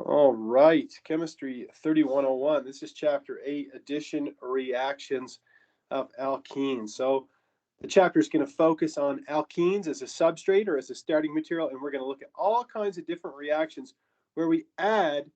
All right, Chemistry 3101. This is Chapter 8, Addition Reactions of Alkenes. So the chapter is going to focus on alkenes as a substrate or as a starting material, and we're going to look at all kinds of different reactions where we add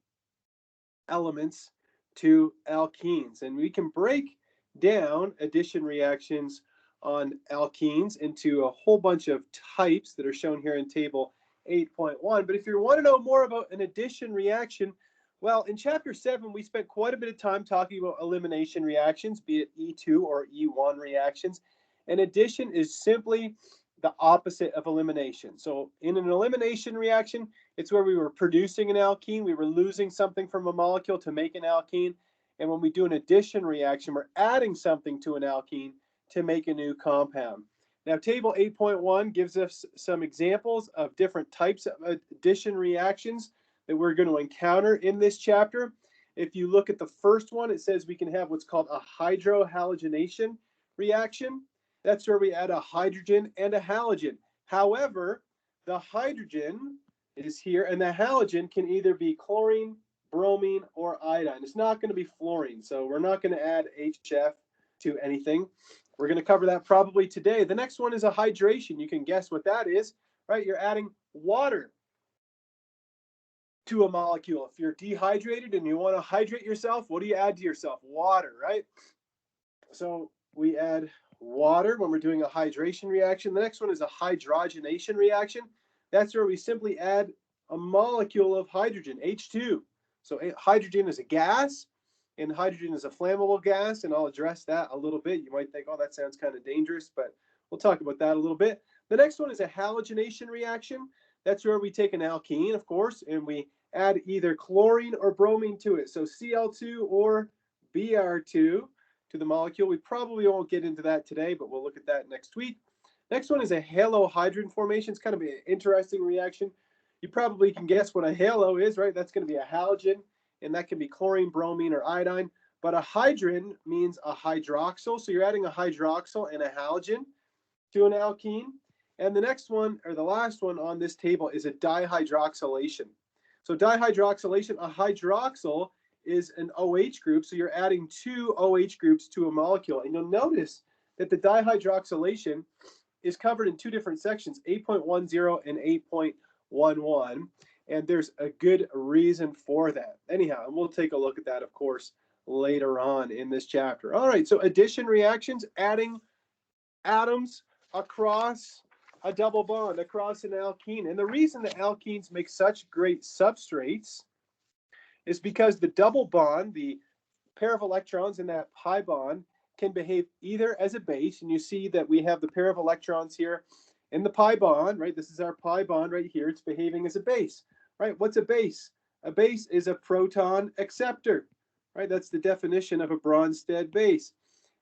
elements to alkenes. And we can break down addition reactions on alkenes into a whole bunch of types that are shown here in table 8.1. But if you want to know more about an addition reaction, well, in chapter 7, we spent quite a bit of time talking about elimination reactions, be it E2 or E1 reactions. And addition is simply the opposite of elimination. So in an elimination reaction, it's where we were producing an alkene, we were losing something from a molecule to make an alkene. And when we do an addition reaction, we're adding something to an alkene to make a new compound. Now, table 8.1 gives us some examples of different types of addition reactions that we're going to encounter in this chapter. If you look at the first one, it says we can have what's called a hydrohalogenation reaction. That's where we add a hydrogen and a halogen. However, the hydrogen is here, and the halogen can either be chlorine, bromine, or iodine. It's not going to be fluorine, so we're not going to add HF to anything. We're going to cover that probably today. The next one is a hydration. You can guess what that is, right? You're adding water to a molecule. If you're dehydrated and you want to hydrate yourself, what do you add to yourself? Water, right? So we add water when we're doing a hydration reaction. The next one is a hydrogenation reaction. That's where we simply add a molecule of hydrogen, H2. So hydrogen is a gas, and hydrogen is a flammable gas, and I'll address that a little bit. You might think, oh, that sounds kind of dangerous, but we'll talk about that a little bit. The next one is a halogenation reaction. That's where we take an alkene, of course, and we add either chlorine or bromine to it. So Cl2 or Br2 to the molecule. We probably won't get into that today, but we'll look at that next week. Next one is a halohydrin formation. It's kind of an interesting reaction. You probably can guess what a halo is, right? That's going to be a halogen, and that can be chlorine, bromine, or iodine. But a hydrin means a hydroxyl. So you're adding a hydroxyl and a halogen to an alkene. And the next one, or the last one on this table, is a dihydroxylation. So dihydroxylation, a hydroxyl is an OH group. So you're adding two OH groups to a molecule. And you'll notice that the dihydroxylation is covered in two different sections, 8.10 and 8.11. And there's a good reason for that. Anyhow, and we'll take a look at that, of course, later on in this chapter. All right, so addition reactions, adding atoms across a double bond, across an alkene. And the reason that alkenes make such great substrates is because the double bond, the pair of electrons in that pi bond, can behave either as a base, and you see that we have the pair of electrons here in the pi bond, right? This is our pi bond right here. It's behaving as a base, right? What's a base? A base is a proton acceptor, right? That's the definition of a Bronsted base.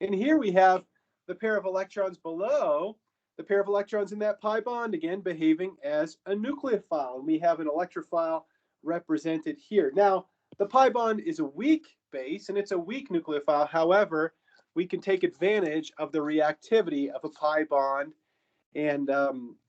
And here we have the pair of electrons below, the pair of electrons in that pi bond, again, behaving as a nucleophile. And we have an electrophile represented here. Now, the pi bond is a weak base, and it's a weak nucleophile. However, we can take advantage of the reactivity of a pi bond and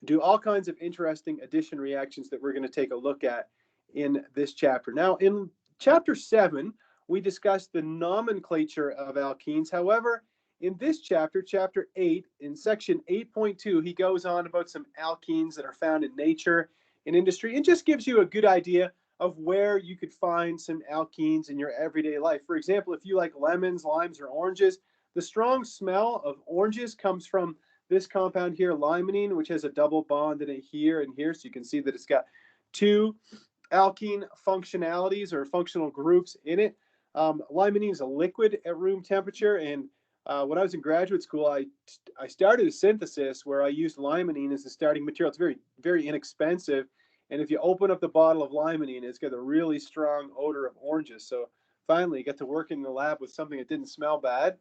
do all kinds of interesting addition reactions that we're going to take a look at in this chapter. Now, in chapter 7, we discussed the nomenclature of alkenes. However, in this chapter, chapter 8, in section 8.2, he goes on about some alkenes that are found in nature, in industry, and just gives you a good idea of where you could find some alkenes in your everyday life. For example, if you like lemons, limes, or oranges, the strong smell of oranges comes from this compound here, limonene, which has a double bond in it here and here. So you can see that it's got two alkene functionalities or functional groups in it. Limonene is a liquid at room temperature. And when I was in graduate school, I started a synthesis where I used limonene as the starting material. It's very, very inexpensive. And if you open up the bottle of limonene, it's got a really strong odor of oranges. So finally, I got to work in the lab with something that didn't smell bad.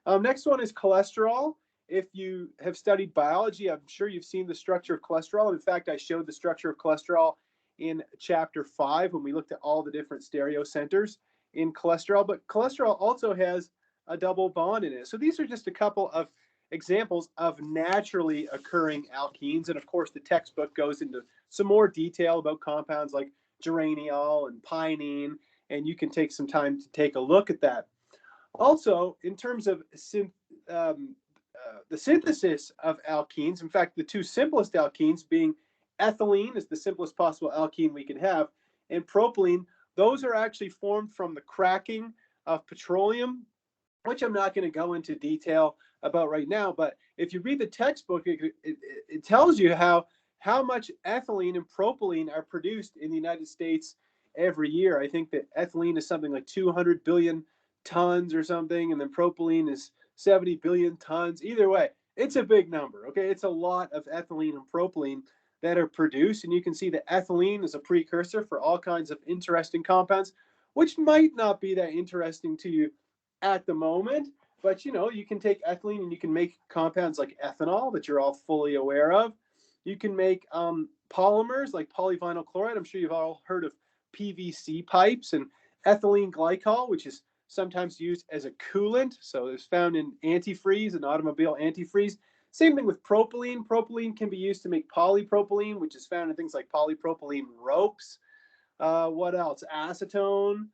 Next one is cholesterol. If you have studied biology, I'm sure you've seen the structure of cholesterol. In fact, I showed the structure of cholesterol in chapter 5 when we looked at all the different stereocenters in cholesterol. But cholesterol also has a double bond in it. So these are just a couple of examples of naturally occurring alkenes. And of course, the textbook goes into some more detail about compounds like geraniol and pinene, and you can take some time to take a look at that. Also, in terms of the synthesis of alkenes, in fact, the two simplest alkenes being ethylene is the simplest possible alkene we can have, and propylene, those are actually formed from the cracking of petroleum, which I'm not going to go into detail about right now. But if you read the textbook, it tells you how much ethylene and propylene are produced in the United States every year. I think that ethylene is something like 200 billion tons or something, and then propylene is 70 billion tons. Either way, it's a big number, okay? It's a lot of ethylene and propylene that are produced, and you can see that ethylene is a precursor for all kinds of interesting compounds, which might not be that interesting to you at the moment, but you can take ethylene and you can make compounds like ethanol that you're all fully aware of. You can make polymers like polyvinyl chloride. I'm sure you've all heard of PVC pipes, and ethylene glycol, which is sometimes used as a coolant. So it's found in antifreeze and automobile antifreeze. Same thing with propylene. Propylene can be used to make polypropylene, which is found in things like polypropylene ropes. What else? Acetone,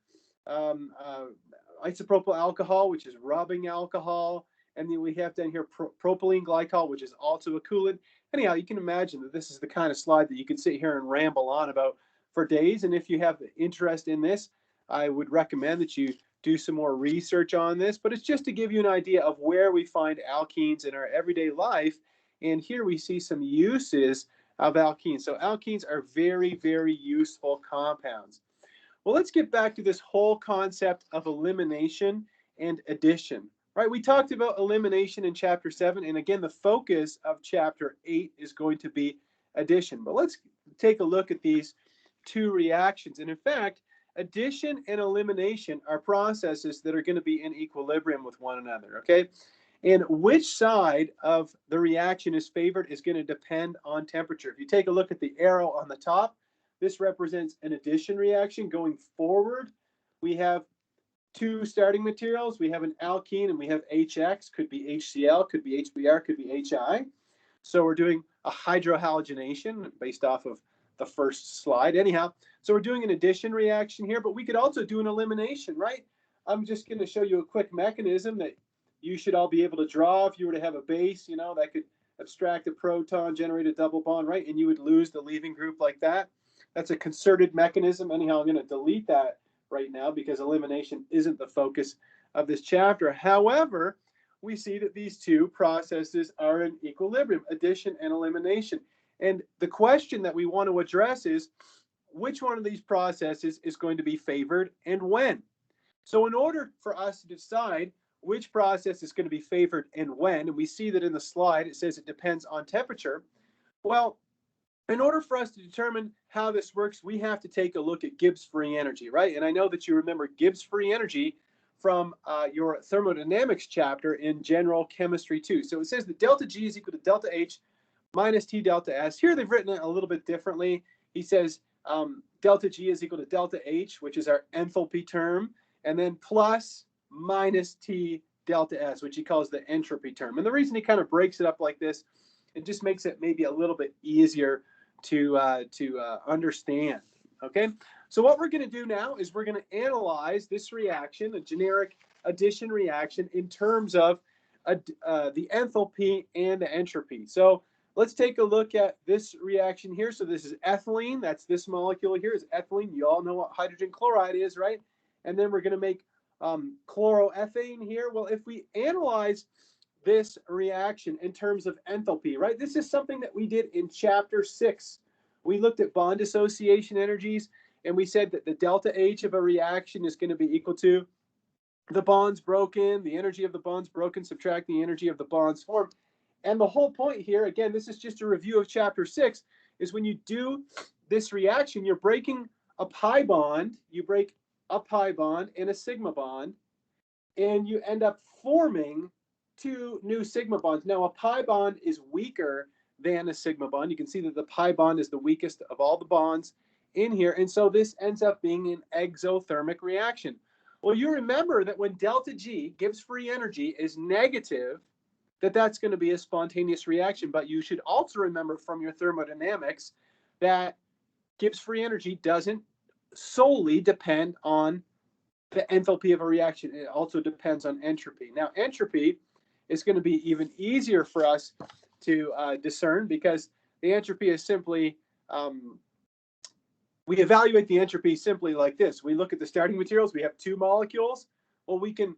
isopropyl alcohol, which is rubbing alcohol. And then we have down here propylene glycol, which is also a coolant. Anyhow, you can imagine that this is the kind of slide that you could sit here and ramble on about for days. And if you have interest in this, I would recommend that you do some more research on this. But it's just to give you an idea of where we find alkenes in our everyday life. And here we see some uses of alkenes. So alkenes are very, very useful compounds. Well, let's get back to this whole concept of elimination and addition. Right, we talked about elimination in chapter 7, and again, the focus of chapter 8 is going to be addition. But let's take a look at these two reactions. And in fact, addition and elimination are processes that are going to be in equilibrium with one another, okay? And which side of the reaction is favored is going to depend on temperature. If you take a look at the arrow on the top, this represents an addition reaction. Going forward, we have two starting materials. We have an alkene and we have HX, could be HCl, could be HBr, could be HI. So we're doing a hydrohalogenation based off of the first slide. Anyhow, so we're doing an addition reaction here, but we could also do an elimination, right? I'm just going to show you a quick mechanism that you should all be able to draw. If you were to have a base, that could abstract a proton, generate a double bond, right? And you would lose the leaving group like that. That's a concerted mechanism. Anyhow, I'm going to delete that right now because elimination isn't the focus of this chapter. However, we see that these two processes are in equilibrium, addition and elimination. And the question that we want to address is, which one of these processes is going to be favored and when? So in order for us to decide which process is going to be favored and when, and we see that in the slide, it says it depends on temperature. Well, in order for us to determine how this works, we have to take a look at Gibbs free energy, right? And I know that you remember Gibbs free energy from your Thermodynamics chapter in General Chemistry 2. So it says that delta G is equal to delta H minus T delta S. Here they've written it a little bit differently. He says delta G is equal to delta H, which is our enthalpy term, and then plus minus T delta S, which he calls the entropy term. And the reason he kind of breaks it up like this, it just makes it maybe a little bit easier to understand, okay? So what we're going to do now is we're going to analyze this reaction, a generic addition reaction, in terms of the enthalpy and the entropy. So let's take a look at this reaction here. So this is ethylene. That's this molecule here is ethylene. You all know what hydrogen chloride is, right? And then we're going to make chloroethane here. Well, if we analyze this reaction in terms of enthalpy, right? This is something that we did in chapter 6. We looked at bond dissociation energies, and we said that the delta H of a reaction is going to be equal to the bonds broken, the energy of the bonds broken, subtract the energy of the bonds formed. And the whole point here, again, this is just a review of chapter 6, is when you do this reaction, you're breaking a pi bond, you break a pi bond and a sigma bond, and you end up forming two new sigma bonds. Now, a pi bond is weaker than a sigma bond. You can see that the pi bond is the weakest of all the bonds in here. And so this ends up being an exothermic reaction. Well, you remember that when delta G, Gibbs free energy, is negative, that's going to be a spontaneous reaction. But you should also remember from your thermodynamics that Gibbs free energy doesn't solely depend on the enthalpy of a reaction. It also depends on entropy. Now, entropy is going to be even easier for us to discern, because the entropy is simply, we evaluate the entropy simply like this. We look at the starting materials. We have two molecules. Well, we can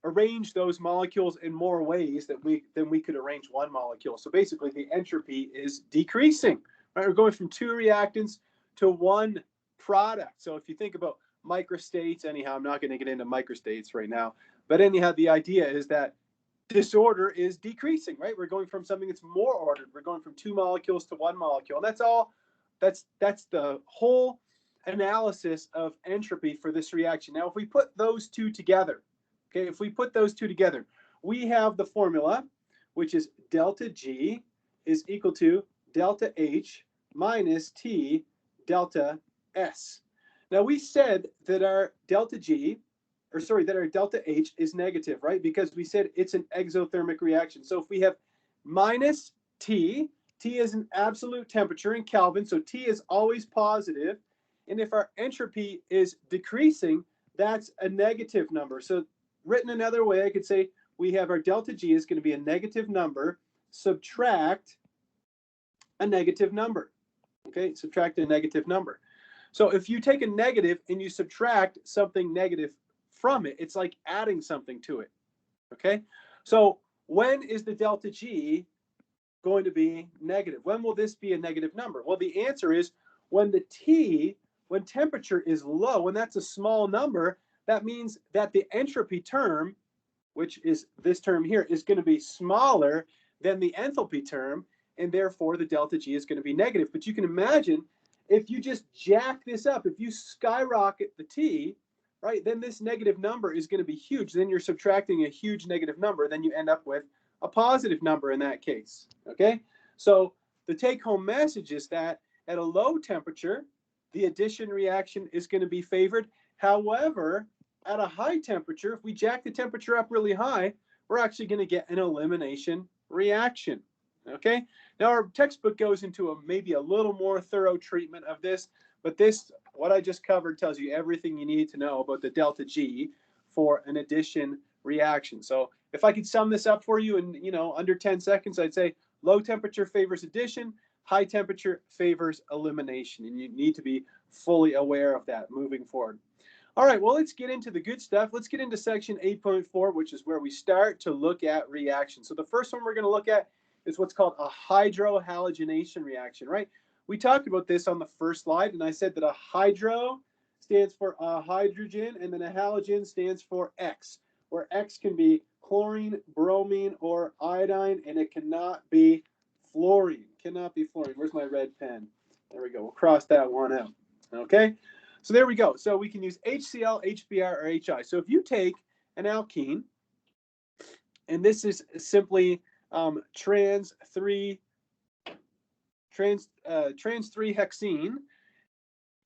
arrange those molecules in more ways than we could arrange one molecule. So basically, the entropy is decreasing. Right? We're going from two reactants to one product. So if you think about microstates, anyhow, I'm not going to get into microstates right now, but anyhow, the idea is that disorder is decreasing, right? We're going from something that's more ordered. We're going from two molecules to one molecule. And that's all. That's the whole analysis of entropy for this reaction. Now, if we put those two together, okay, if we put those two together, we have the formula, which is delta G is equal to delta H minus T delta S. Now, we said that our delta G, or sorry, that our delta H is negative, right? Because we said it's an exothermic reaction. So if we have minus T, T is an absolute temperature in Kelvin, so T is always positive. And if our entropy is decreasing, that's a negative number. So written another way, I could say we have our delta G is going to be a negative number, subtract a negative number. Okay, subtract a negative number. So if you take a negative and you subtract something negative from it, it's like adding something to it. Okay, so when is the delta G going to be negative? When will this be a negative number? Well, the answer is when when temperature is low, when that's a small number, that means that the entropy term, which is this term here, is going to be smaller than the enthalpy term, and therefore the delta G is going to be negative. But you can imagine if you just jack this up, if you skyrocket the T, right, then this negative number is going to be huge. Then you're subtracting a huge negative number, then you end up with a positive number in that case, okay? So the take-home message is that at a low temperature, the addition reaction is going to be favored. However, at a high temperature, if we jack the temperature up really high, we're actually going to get an elimination reaction, okay? Now, our textbook goes into maybe a little more thorough treatment of this, but this, what I just covered, tells you everything you need to know about the delta G for an addition reaction. So if I could sum this up for you in under 10 seconds, I'd say low temperature favors addition, high temperature favors elimination, and you need to be fully aware of that moving forward. All right, well, let's get into the good stuff. Let's get into section 8.4, which is where we start to look at reactions. So the first one we're going to look at is what's called a hydrohalogenation reaction, right? We talked about this on the first slide, and I said that a hydro stands for a hydrogen, and then a halogen stands for X, where X can be chlorine, bromine, or iodine, and it cannot be fluorine. Cannot be fluorine. Where's my red pen? There we go. We'll cross that one out. Okay? So there we go. So we can use HCl, HBr, or HI. So if you take an alkene, and this is simply trans 3-hexene,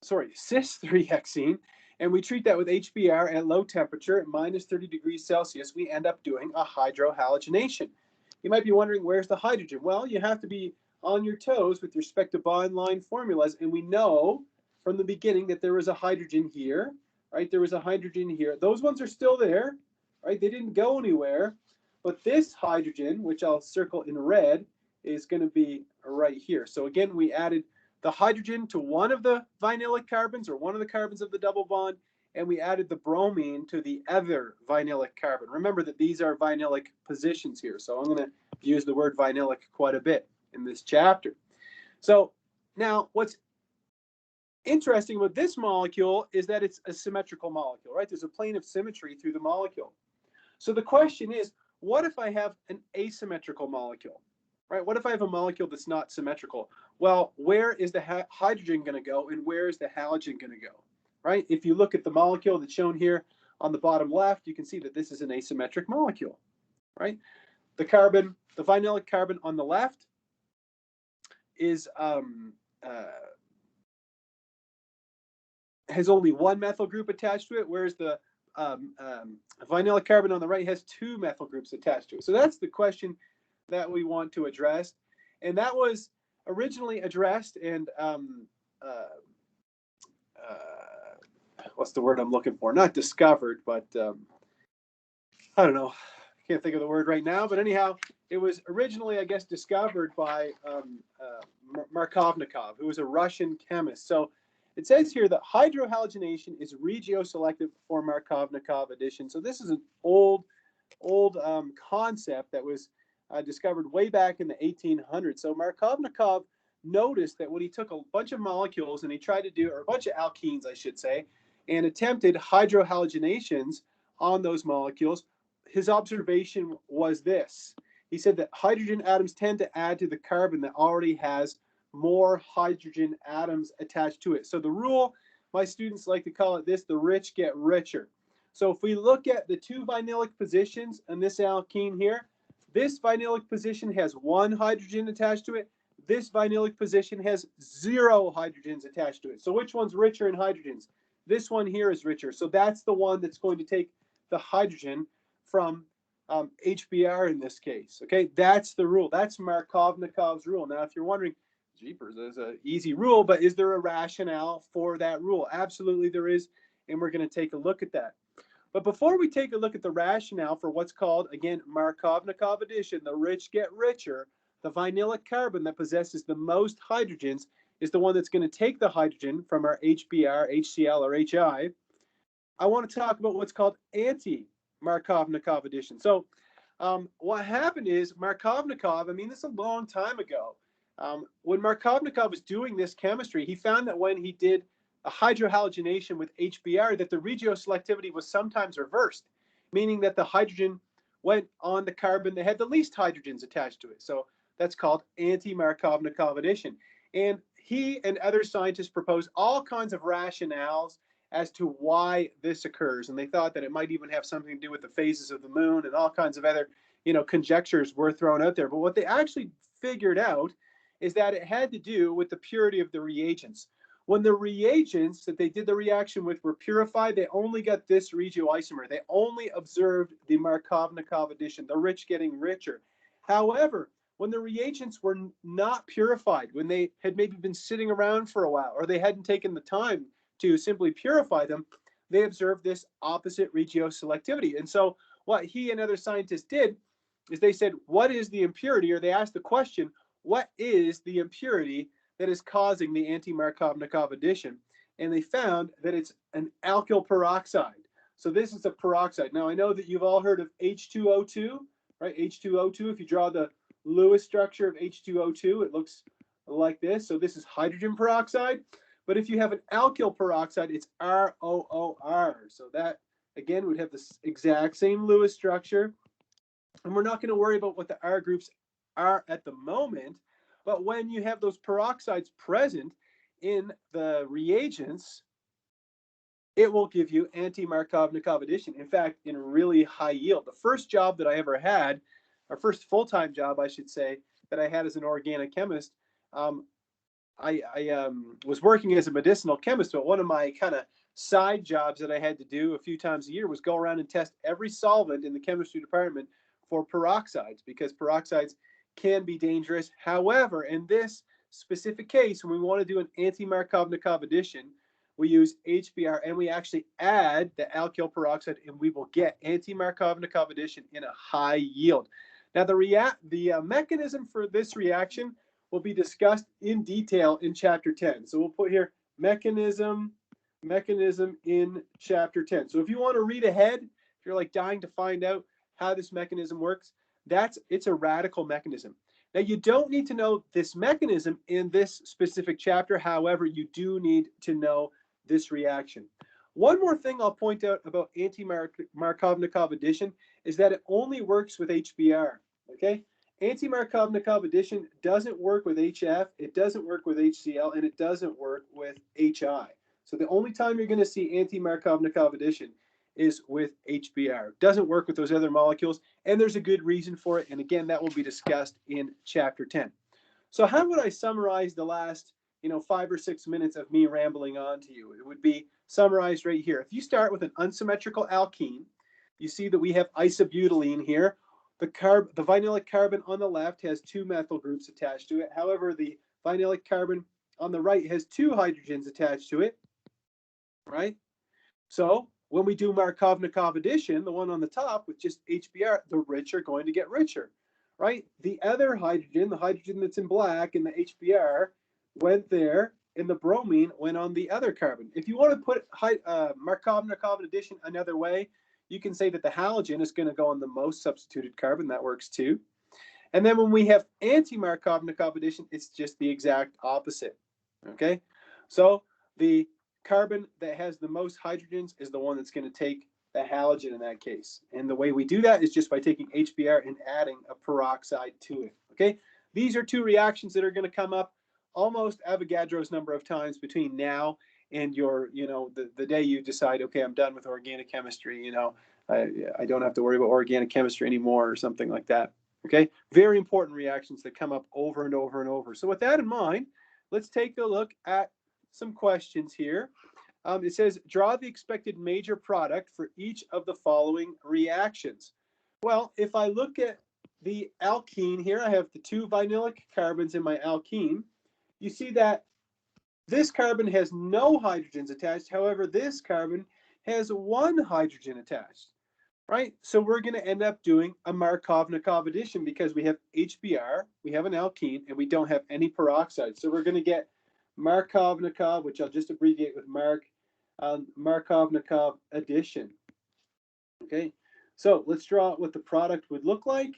cis 3-hexene, and we treat that with HBr at low temperature at minus 30 degrees Celsius, we end up doing a hydrohalogenation. You might be wondering, where's the hydrogen? Well, you have to be on your toes with respect to bond line formulas, and we know from the beginning that there was a hydrogen here, right? There was a hydrogen here. Those ones are still there, right? They didn't go anywhere, but this hydrogen, which I'll circle in red, is going to be right here. So again, we added the hydrogen to one of the vinylic carbons, or one of the carbons of the double bond, and we added the bromine to the other vinylic carbon. Remember that these are vinylic positions here, so I'm going to use the word vinylic quite a bit in this chapter. So now what's interesting about this molecule is that it's a symmetrical molecule, right? There's a plane of symmetry through the molecule. So the question is, what if I have an asymmetrical molecule? Right? What if I have a molecule that's not symmetrical? Well, where is the hydrogen going to go, and where is the halogen going to go? Right? If you look at the molecule that's shown here on the bottom left, you can see that this is an asymmetric molecule. Right? The carbon, the vinylic carbon on the left is has only one methyl group attached to it, whereas the vinylic carbon on the right has two methyl groups attached to it. So that's the question that we want to address, and that was originally addressed and what's the word I'm looking for? Not discovered, but I don't know. Can't think of the word right now. But anyhow, it was originally, I guess, discovered by Markovnikov, who was a Russian chemist. So it says here that hydrohalogenation is regioselective for Markovnikov addition. So this is an old concept that was discovered way back in the 1800s. So Markovnikov noticed that when he took a bunch of molecules and he tried to do, or a bunch of alkenes, I should say, and attempted hydrohalogenations on those molecules, his observation was this. He said that hydrogen atoms tend to add to the carbon that already has more hydrogen atoms attached to it. So the rule, my students like to call it this, the rich get richer. So if we look at the two vinylic positions in this alkene here, this vinylic position has one hydrogen attached to it. This vinylic position has 0 hydrogens attached to it. So which one's richer in hydrogens? This one here is richer. So that's the one that's going to take the hydrogen from HBr in this case. Okay, that's the rule. That's Markovnikov's rule. Now, if you're wondering, jeepers, there's an easy rule, but is there a rationale for that rule? Absolutely there is, and we're going to take a look at that. But before we take a look at the rationale for what's called, again, Markovnikov addition, the rich get richer, the vinylic carbon that possesses the most hydrogens is the one that's going to take the hydrogen from our HBr, HCl, or HI. I want to talk about what's called anti-Markovnikov addition. So what happened is Markovnikov, I mean, this is a long time ago. When Markovnikov was doing this chemistry, he found that when he did a hydrohalogenation with HBr, that the regioselectivity was sometimes reversed, meaning that the hydrogen went on the carbon that had the least hydrogens attached to it. So that's called anti-Markovnikov addition. And he and other scientists proposed all kinds of rationales as to why this occurs. And they thought that it might even have something to do with the phases of the moon, and all kinds of other, conjectures were thrown out there. But what they actually figured out is that it had to do with the purity of the reagents. When the reagents that they did the reaction with were purified, they only got this regioisomer. They only observed the Markovnikov addition, the rich getting richer. However, when the reagents were not purified, when they had maybe been sitting around for a while, or they hadn't taken the time to simply purify them, they observed this opposite regioselectivity. And so what he and other scientists did is they said, what is the impurity? Or they asked the question, what is the impurity that is causing the anti-Markovnikov addition? And they found that it's an alkyl peroxide. So this is a peroxide. Now, I know that you've all heard of H2O2, right? H2O2, if you draw the Lewis structure of H2O2, it looks like this. So this is hydrogen peroxide. But if you have an alkyl peroxide, it's ROOR. So that, again, would have the exact same Lewis structure. And we're not going to worry about what the R groups are at the moment. But when you have those peroxides present in the reagents, it will give you anti-Markovnikov addition. In fact, in really high yield. The first job that I ever had, our first full-time job, I should say, that I had as an organic chemist, I was working as a medicinal chemist, but one of my kind of side jobs that I had to do a few times a year was go around and test every solvent in the chemistry department for peroxides, because peroxides can be dangerous. However, in this specific case, when we want to do an anti-Markovnikov addition, we use HBr and we actually add the alkyl peroxide, and we will get anti-Markovnikov addition in a high yield. Now, the mechanism for this reaction will be discussed in detail in chapter 10. So we'll put here mechanism in chapter 10. So if you want to read ahead, if you're like dying to find out how this mechanism works, it's a radical mechanism. Now, you don't need to know this mechanism in this specific chapter. However, you do need to know this reaction. One more thing I'll point out about anti-Markovnikov addition is that it only works with HBr, okay? Anti-Markovnikov addition doesn't work with HF, it doesn't work with HCl, and it doesn't work with HI. So the only time you're going to see anti-Markovnikov addition is with HBr. It doesn't work with those other molecules, and there's a good reason for it. And again, that will be discussed in chapter 10. So how would I summarize the last 5 or 6 minutes of me rambling on to you? It would be summarized right here. If you start with an unsymmetrical alkene, you see that we have isobutylene here. The vinylic carbon on the left has 2 methyl groups attached to it. However, the vinylic carbon on the right has 2 hydrogens attached to it. right? So when we do Markovnikov addition, the one on the top with just HBr, the rich are going to get richer, right? The other hydrogen, the hydrogen that's in black in the HBr, went there, and the bromine went on the other carbon. If you want to put Markovnikov addition another way, you can say that the halogen is going to go on the most substituted carbon. That works too. And then when we have anti-Markovnikov addition, it's just the exact opposite, okay? So the carbon that has the most hydrogens is the one that's going to take the halogen in that case. And the way we do that is just by taking HBr and adding a peroxide to it, okay? These are two reactions that are going to come up almost Avogadro's number of times between now and your, the day you decide, okay, I'm done with organic chemistry, I don't have to worry about organic chemistry anymore or something like that. Okay, very important reactions that come up over and over and over. So with that in mind, let's take a look at some questions here. It says, draw the expected major product for each of the following reactions. Well, if I look at the alkene here, I have the two vinylic carbons in my alkene. You see that this carbon has no hydrogens attached. However, this carbon has one hydrogen attached. Right, so we're going to end up doing a Markovnikov addition because we have HBr, we have an alkene, and we don't have any peroxide. So we're going to get Markovnikov, which I'll just abbreviate with Markovnikov addition. Okay, so let's draw what the product would look like,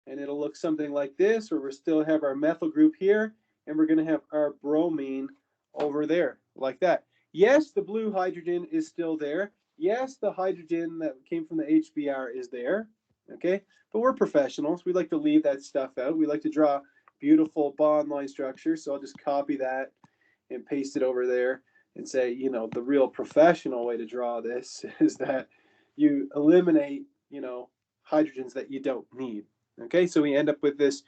and it'll look something like this, where we still have our methyl group here, and we're going to have our bromine over there, like that. Yes, the blue hydrogen is still there. Yes, the hydrogen that came from the HBr is there, okay? But we're professionals. We like to leave that stuff out. We like to draw beautiful bond line structures. So I'll just copy that and paste it over there and say, the real professional way to draw this is that you eliminate, hydrogens that you don't need, okay? So we end up with this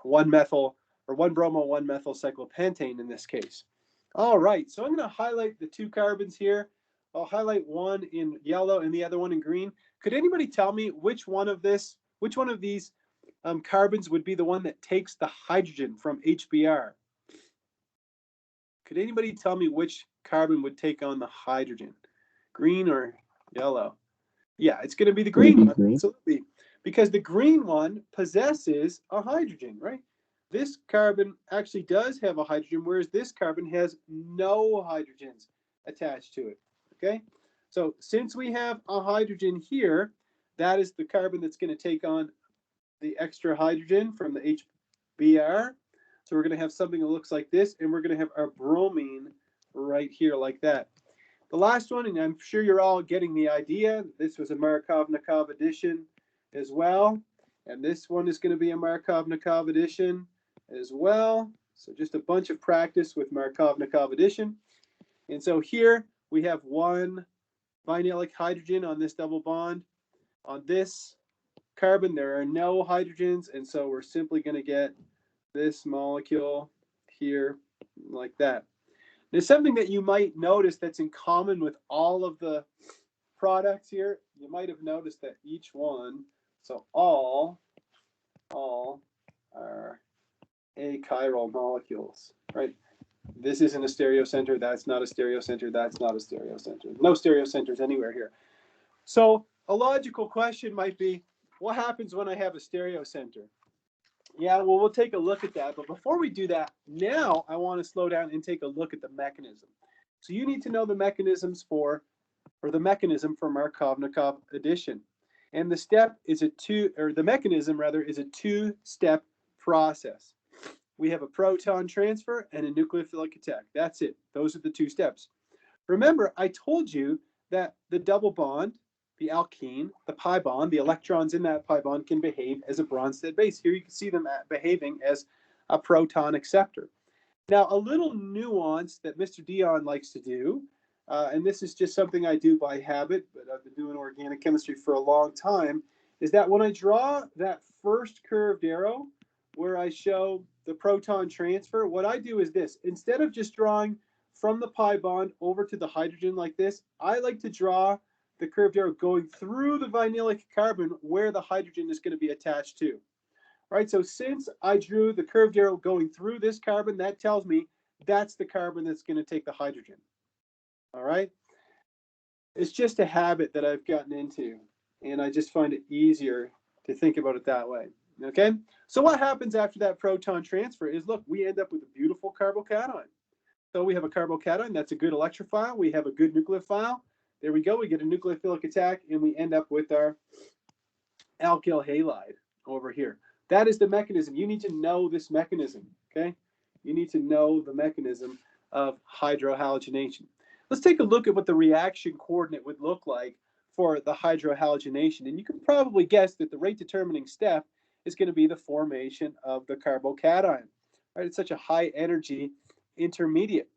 one methyl or one bromo, one methyl cyclopentane in this case. All right, so I'm going to highlight the two carbons here. I'll highlight one in yellow and the other one in green. Could anybody tell me which one of these carbons would be the one that takes the hydrogen from HBr? Could anybody tell me which carbon would take on the hydrogen? Green or yellow? Yeah, it's going to be the green one, absolutely. Because the green one possesses a hydrogen, right? This carbon actually does have a hydrogen, whereas this carbon has no hydrogens attached to it, okay? So since we have a hydrogen here, that is the carbon that's going to take on the extra hydrogen from the HBr. So we're going to have something that looks like this, and we're going to have our bromine right here like that. The last one, and I'm sure you're all getting the idea, this was a Markovnikov addition as well. And this one is going to be a Markovnikov addition as well. So just a bunch of practice with Markovnikov addition. And so here we have one vinylic hydrogen on this double bond. On this carbon, there are no hydrogens, and so we're simply going to get this molecule here like that. There's something that you might notice that's in common with all of the products here. You might have noticed that each one, so all are achiral molecules, right? This isn't a stereocenter, that's not a stereocenter, that's not a stereocenter. No stereocenters anywhere here. So a logical question might be, what happens when I have a stereocenter? Yeah, well, we'll take a look at that. But before we do that, now I want to slow down and take a look at the mechanism. So you need to know the mechanism for Markovnikov addition. And the mechanism is a two-step process. We have a proton transfer and a nucleophilic attack. That's it. Those are the two steps. Remember, I told you that the double bond, the alkene, the pi bond, the electrons in that pi bond can behave as a Bronsted base. Here you can see them behaving as a proton acceptor. Now, a little nuance that Mr. Dion likes to do, and this is just something I do by habit, but I've been doing organic chemistry for a long time, is that when I draw that first curved arrow where I show the proton transfer, what I do is this. Instead of just drawing from the pi bond over to the hydrogen like this, I like to draw the curved arrow going through the vinylic carbon where the hydrogen is going to be attached to. Right, so since I drew the curved arrow going through this carbon, that tells me that's the carbon that's going to take the hydrogen. All right. It's just a habit that I've gotten into, and I just find it easier to think about it that way. Okay. So what happens after that proton transfer is, look, we end up with a beautiful carbocation. So we have a carbocation, that's a good electrophile. We have a good nucleophile. There we go. We get a nucleophilic attack, and we end up with our alkyl halide over here. That is the mechanism. You need to know this mechanism, okay? You need to know the mechanism of hydrohalogenation. Let's take a look at what the reaction coordinate would look like for the hydrohalogenation. And you can probably guess that the rate determining step is going to be the formation of the carbocation. Right? It's such a high energy intermediate.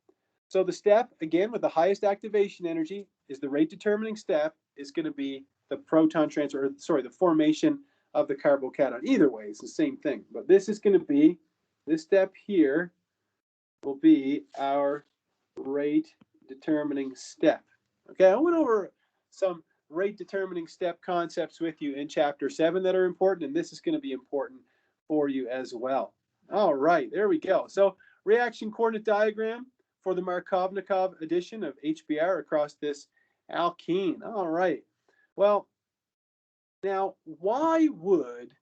So the step, again, with the highest activation energy is the rate determining step is going to be the proton transfer, or, sorry, the formation of the carbocation. Either way, it's the same thing. But this is going to be, this step here will be our rate determining step. Okay, I went over some rate determining step concepts with you in chapter 7 that are important, and this is going to be important for you as well. All right, there we go. So reaction coordinate diagram for the Markovnikov addition of HBr across this alkene. All right. Well, now, why would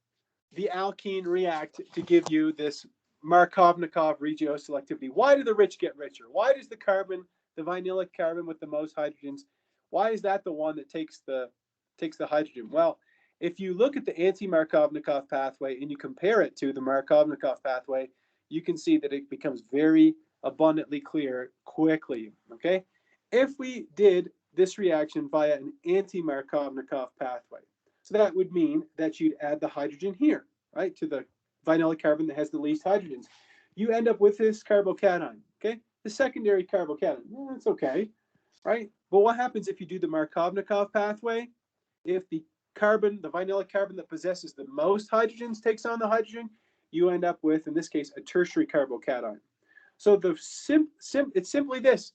the alkene react to give you this Markovnikov regioselectivity? Why do the rich get richer? Why does the carbon, the vinylic carbon with the most hydrogens, why is that the one that takes the hydrogen? Well, if you look at the anti-Markovnikov pathway and you compare it to the Markovnikov pathway, you can see that it becomes very abundantly clear quickly, okay? If we did this reaction via an anti-Markovnikov pathway, so that would mean that you'd add the hydrogen here, right, to the vinylic carbon that has the least hydrogens. You end up with this carbocation, okay? The secondary carbocation, well, that's okay, right? But what happens if you do the Markovnikov pathway? If the carbon, the vinylic carbon that possesses the most hydrogens takes on the hydrogen, you end up with, in this case, a tertiary carbocation. So it's simply this.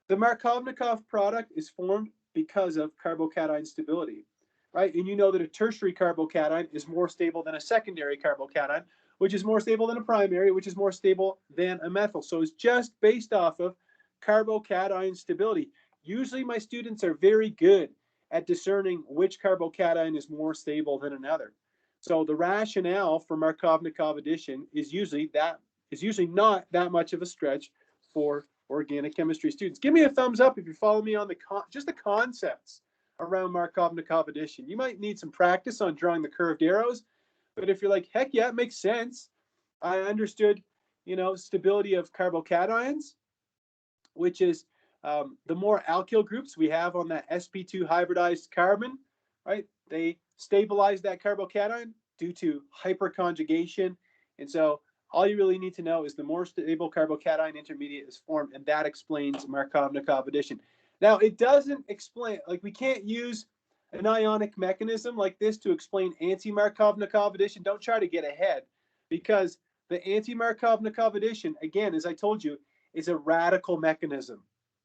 The Markovnikov product is formed because of carbocation stability, right? And you know that a tertiary carbocation is more stable than a secondary carbocation, which is more stable than a primary, which is more stable than a methyl. So it's just based off of carbocation stability. Usually my students are very good at discerning which carbocation is more stable than another. So the rationale for Markovnikov addition is usually not that much of a stretch for organic chemistry students. Give me a thumbs up if you follow me on just the concepts around Markovnikov addition. You might need some practice on drawing the curved arrows, but if you're like, heck yeah, it makes sense. I understood, stability of carbocations, which is the more alkyl groups we have on that sp2 hybridized carbon, right? They stabilize that carbocation due to hyperconjugation. And so all you really need to know is the more stable carbocation intermediate is formed, and that explains Markovnikov addition. Now, it doesn't explain, like we can't use an ionic mechanism like this to explain anti-Markovnikov addition. Don't try to get ahead, because the anti-Markovnikov addition, again, as I told you, is a radical mechanism,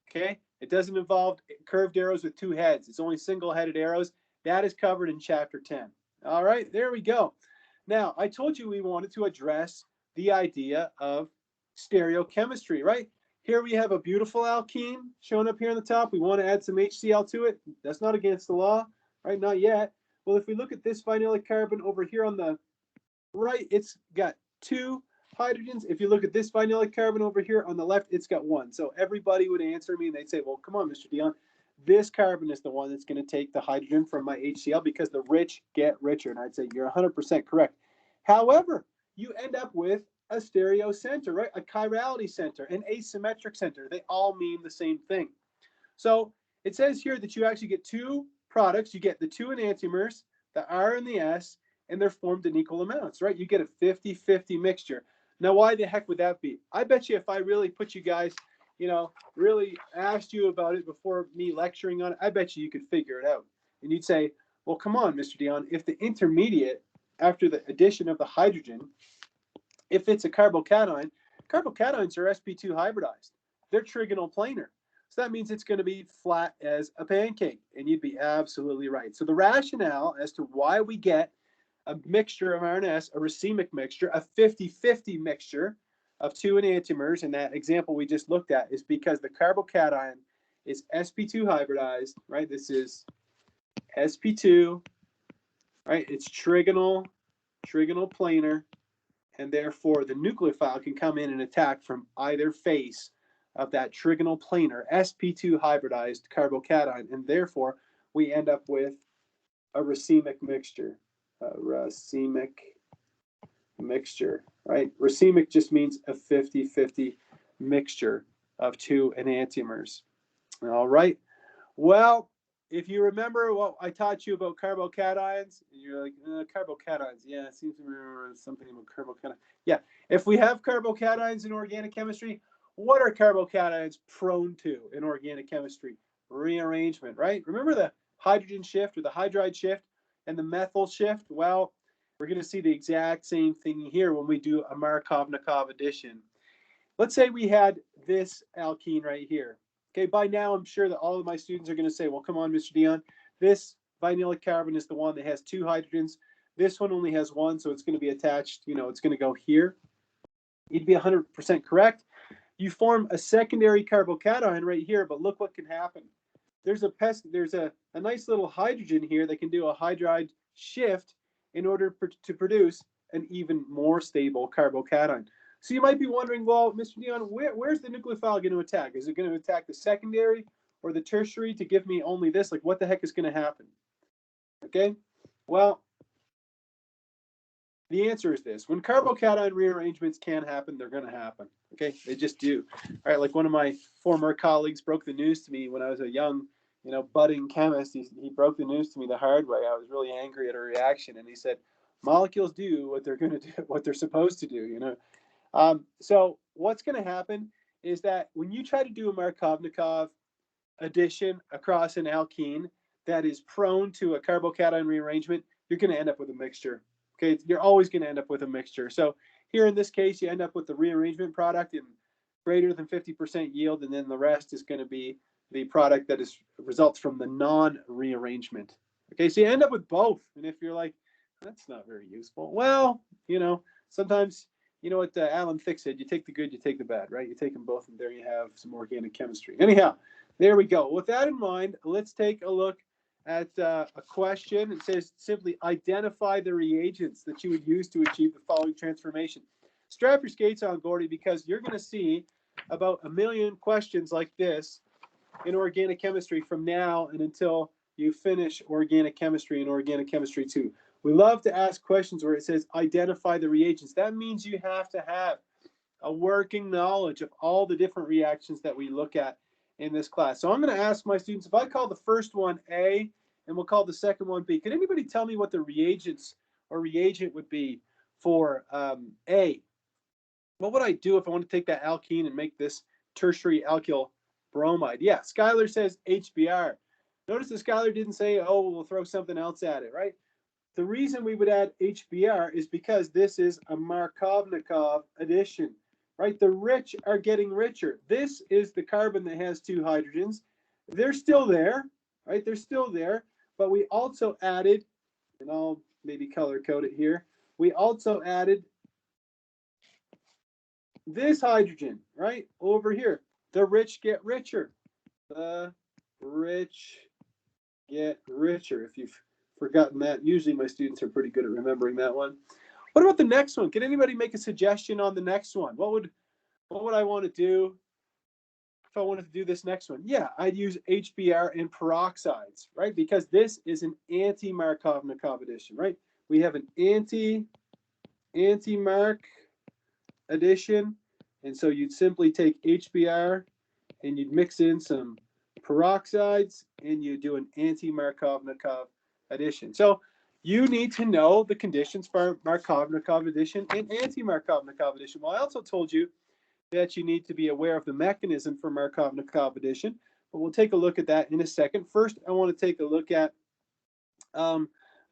okay? It doesn't involve curved arrows with two heads. It's only single-headed arrows. That is covered in chapter 10. All right, there we go. Now, I told you we wanted to address the idea of stereochemistry, right? Here we have a beautiful alkene shown up here on the top. We want to add some HCl to it. That's not against the law, right? Not yet. Well, if we look at this vinylic carbon over here on the right, it's got 2 hydrogens. If you look at this vinylic carbon over here on the left, it's got 1. So everybody would answer me and they'd say, well, come on, Mr. Dion. This carbon is the one that's going to take the hydrogen from my HCl because the rich get richer. And I'd say you're 100% correct. However, you end up with a stereo center, right? A chirality center, an asymmetric center. They all mean the same thing. So it says here that you actually get 2 products. You get the 2 enantiomers, the R and the S, and they're formed in equal amounts, right? You get a 50-50 mixture. Now, why the heck would that be? I bet you if I really put you guys, really asked you about it before me lecturing on it, I bet you could figure it out. And you'd say, well, come on, Mr. Dion, if the intermediate after the addition of the hydrogen, if it's a carbocation, carbocations are sp2 hybridized. They're trigonal planar. So that means it's going to be flat as a pancake. And you'd be absolutely right. So the rationale as to why we get a mixture of R and S, a racemic mixture, a 50-50 mixture, of 2 enantiomers, and that example we just looked at is because the carbocation is sp2 hybridized, right? This is sp2, right? It's trigonal planar, and therefore the nucleophile can come in and attack from either face of that trigonal planar sp2 hybridized carbocation, and therefore we end up with a racemic mixture. Right? Racemic just means a 50-50 mixture of 2 enantiomers. All right. Well, if you remember what I taught you about carbocations, you're like, carbocations, yeah, it seems to remember something about carbocations. Yeah, if we have carbocations in organic chemistry, what are carbocations prone to in organic chemistry? Rearrangement, right? Remember the hydrogen shift or the hydride shift and the methyl shift? Well, we're going to see the exact same thing here when we do a Markovnikov addition. Let's say we had this alkene right here. Okay, by now I'm sure that all of my students are going to say, well, come on, Mr. Dion, this vinylic carbon is the one that has 2 hydrogens. This one only has 1, so it's going to be attached, it's going to go here. You'd be 100% correct. You form a secondary carbocation right here, but look what can happen. There's a nice little hydrogen here that can do a hydride shift in order to produce an even more stable carbocation. So you might be wondering, well, Mr. Dion, where's the nucleophile going to attack? Is it going to attack the secondary or the tertiary to give me only this? Like, what the heck is going to happen? Okay, well, the answer is this. When carbocation rearrangements can happen, they're going to happen. Okay, they just do. All right, like one of my former colleagues broke the news to me when I was a young, budding chemist. He broke the news to me the hard way. I was really angry at her reaction, and he said, molecules do what they're going to do, what they're supposed to do, So what's going to happen is that when you try to do a Markovnikov addition across an alkene that is prone to a carbocation rearrangement, you're going to end up with a mixture. Okay, you're always going to end up with a mixture. So here in this case, you end up with the rearrangement product in greater than 50% yield, and then the rest is going to be the product that results from the non-rearrangement. Okay, so you end up with both. And if you're like, that's not very useful, well, sometimes, what Alan Thicke said, you take the good, you take the bad, right? You take them both, and there you have some organic chemistry. Anyhow, there we go. With that in mind, let's take a look at a question. It says simply identify the reagents that you would use to achieve the following transformation. Strap your skates on, Gordy, because you're going to see about 1 million questions like this in organic chemistry from now and until you finish organic chemistry and organic chemistry 2. We love to ask questions where it says identify the reagents. That means you have to have a working knowledge of all the different reactions that we look at in this class. So I'm going to ask my students, if I call the first one A and we'll call the second one B, can anybody tell me what the reagents or reagent would be for A? What would I do if I want to take that alkene and make this tertiary alkyl bromide? Yeah, Skylar says HBr. Notice that Skylar didn't say, oh, we'll throw something else at it, right? The reason we would add HBr is because this is a Markovnikov addition, right? The rich are getting richer. This is the carbon that has 2 hydrogens. They're still there, right? They're still there, but we also added, and I'll maybe color code it here, we also added this hydrogen, right? Over here. The rich get richer. The rich get richer. If you've forgotten that, usually my students are pretty good at remembering that one. What about the next one? Can anybody make a suggestion on the next one? What would I want to do if I wanted to do this next one? Yeah, I'd use HBr and peroxides, right? Because this is an anti-Markovnikov addition, right? We have an anti-Mark addition, and so you'd simply take HBr and you'd mix in some peroxides and you do an anti-Markovnikov addition. So you need to know the conditions for Markovnikov addition and anti-Markovnikov addition. Well, I also told you that you need to be aware of the mechanism for Markovnikov addition, but we'll take a look at that in a second. First, I want to take a look at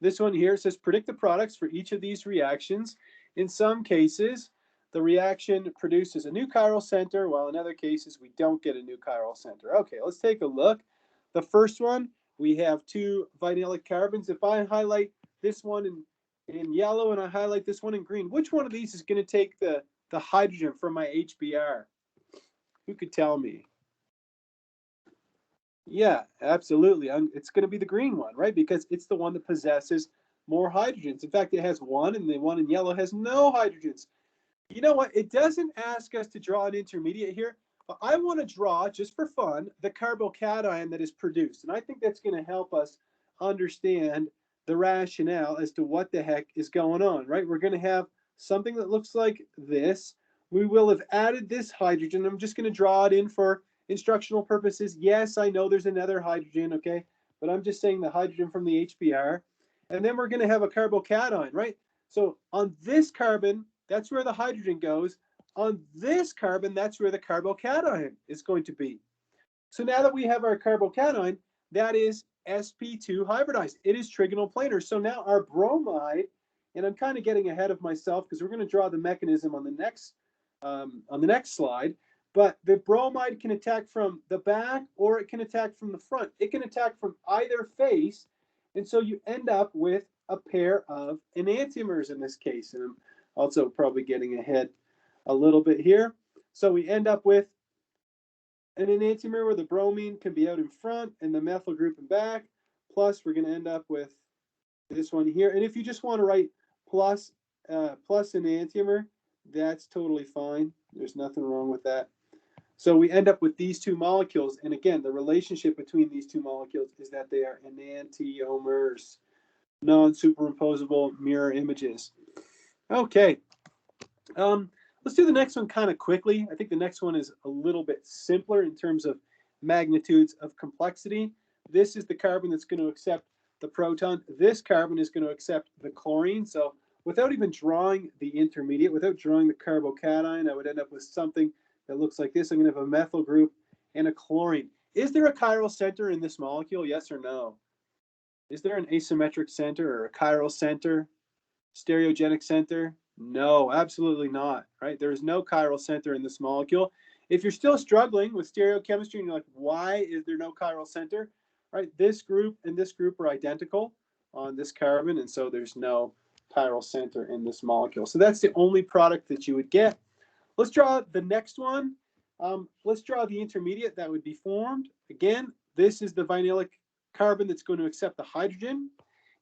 this one here. It says predict the products for each of these reactions. In some cases, the reaction produces a new chiral center, while in other cases, we don't get a new chiral center. Okay, let's take a look. The first one, we have 2 vinylic carbons. If I highlight this one in yellow and I highlight this one in green, which one of these is going to take the the hydrogen from my HBr? Who could tell me? Yeah, absolutely. It's going to be the green one, right? Because it's the one that possesses more hydrogens. In fact, it has one, and the one in yellow has no hydrogens. You know what? It doesn't ask us to draw an intermediate here, but I want to draw, just for fun, the carbocation that is produced. And I think that's going to help us understand the rationale as to what the heck is going on, right? We're going to have something that looks like this. We will have added this hydrogen. I'm just going to draw it in for instructional purposes. Yes, I know there's another hydrogen, okay? But I'm just saying the hydrogen from the HBr. And then we're going to have a carbocation, right? So on this carbon, that's where the hydrogen goes. On this carbon, that's where the carbocation is going to be. So now that we have our carbocation, that is sp2 hybridized. It is trigonal planar. So now our bromide, and I'm kind of getting ahead of myself because we're going to draw the mechanism on the next slide. But the bromide can attack from the back or it can attack from the front. It can attack from either face. And so you end up with a pair of enantiomers in this case. And I'm also probably getting ahead a little bit here. So we end up with an enantiomer where the bromine can be out in front and the methyl group in back. Plus, we're going to end up with this one here. And if you just want to write plus enantiomer, that's totally fine. There's nothing wrong with that. So we end up with these two molecules. And again, the relationship between these two molecules is that they are enantiomers, non-superimposable mirror images. Okay. Let's do the next one kind of quickly. I think the next one is a little bit simpler in terms of magnitudes of complexity. This is the carbon that's going to accept the proton. This carbon is going to accept the chlorine. So without even drawing the intermediate, without drawing the carbocation, I would end up with something that looks like this. I'm going to have a methyl group and a chlorine. Is there a chiral center in this molecule? Yes or no? Is there an asymmetric center or a chiral center? Stereogenic center? No, absolutely not, right? There is no chiral center in this molecule. If you're still struggling with stereochemistry and you're like, why is there no chiral center? Right, this group and this group are identical on this carbon, and so there's no chiral center in this molecule. So that's the only product that you would get. Let's draw the next one. Let's draw the intermediate that would be formed. Again, this is the vinylic carbon that's going to accept the hydrogen.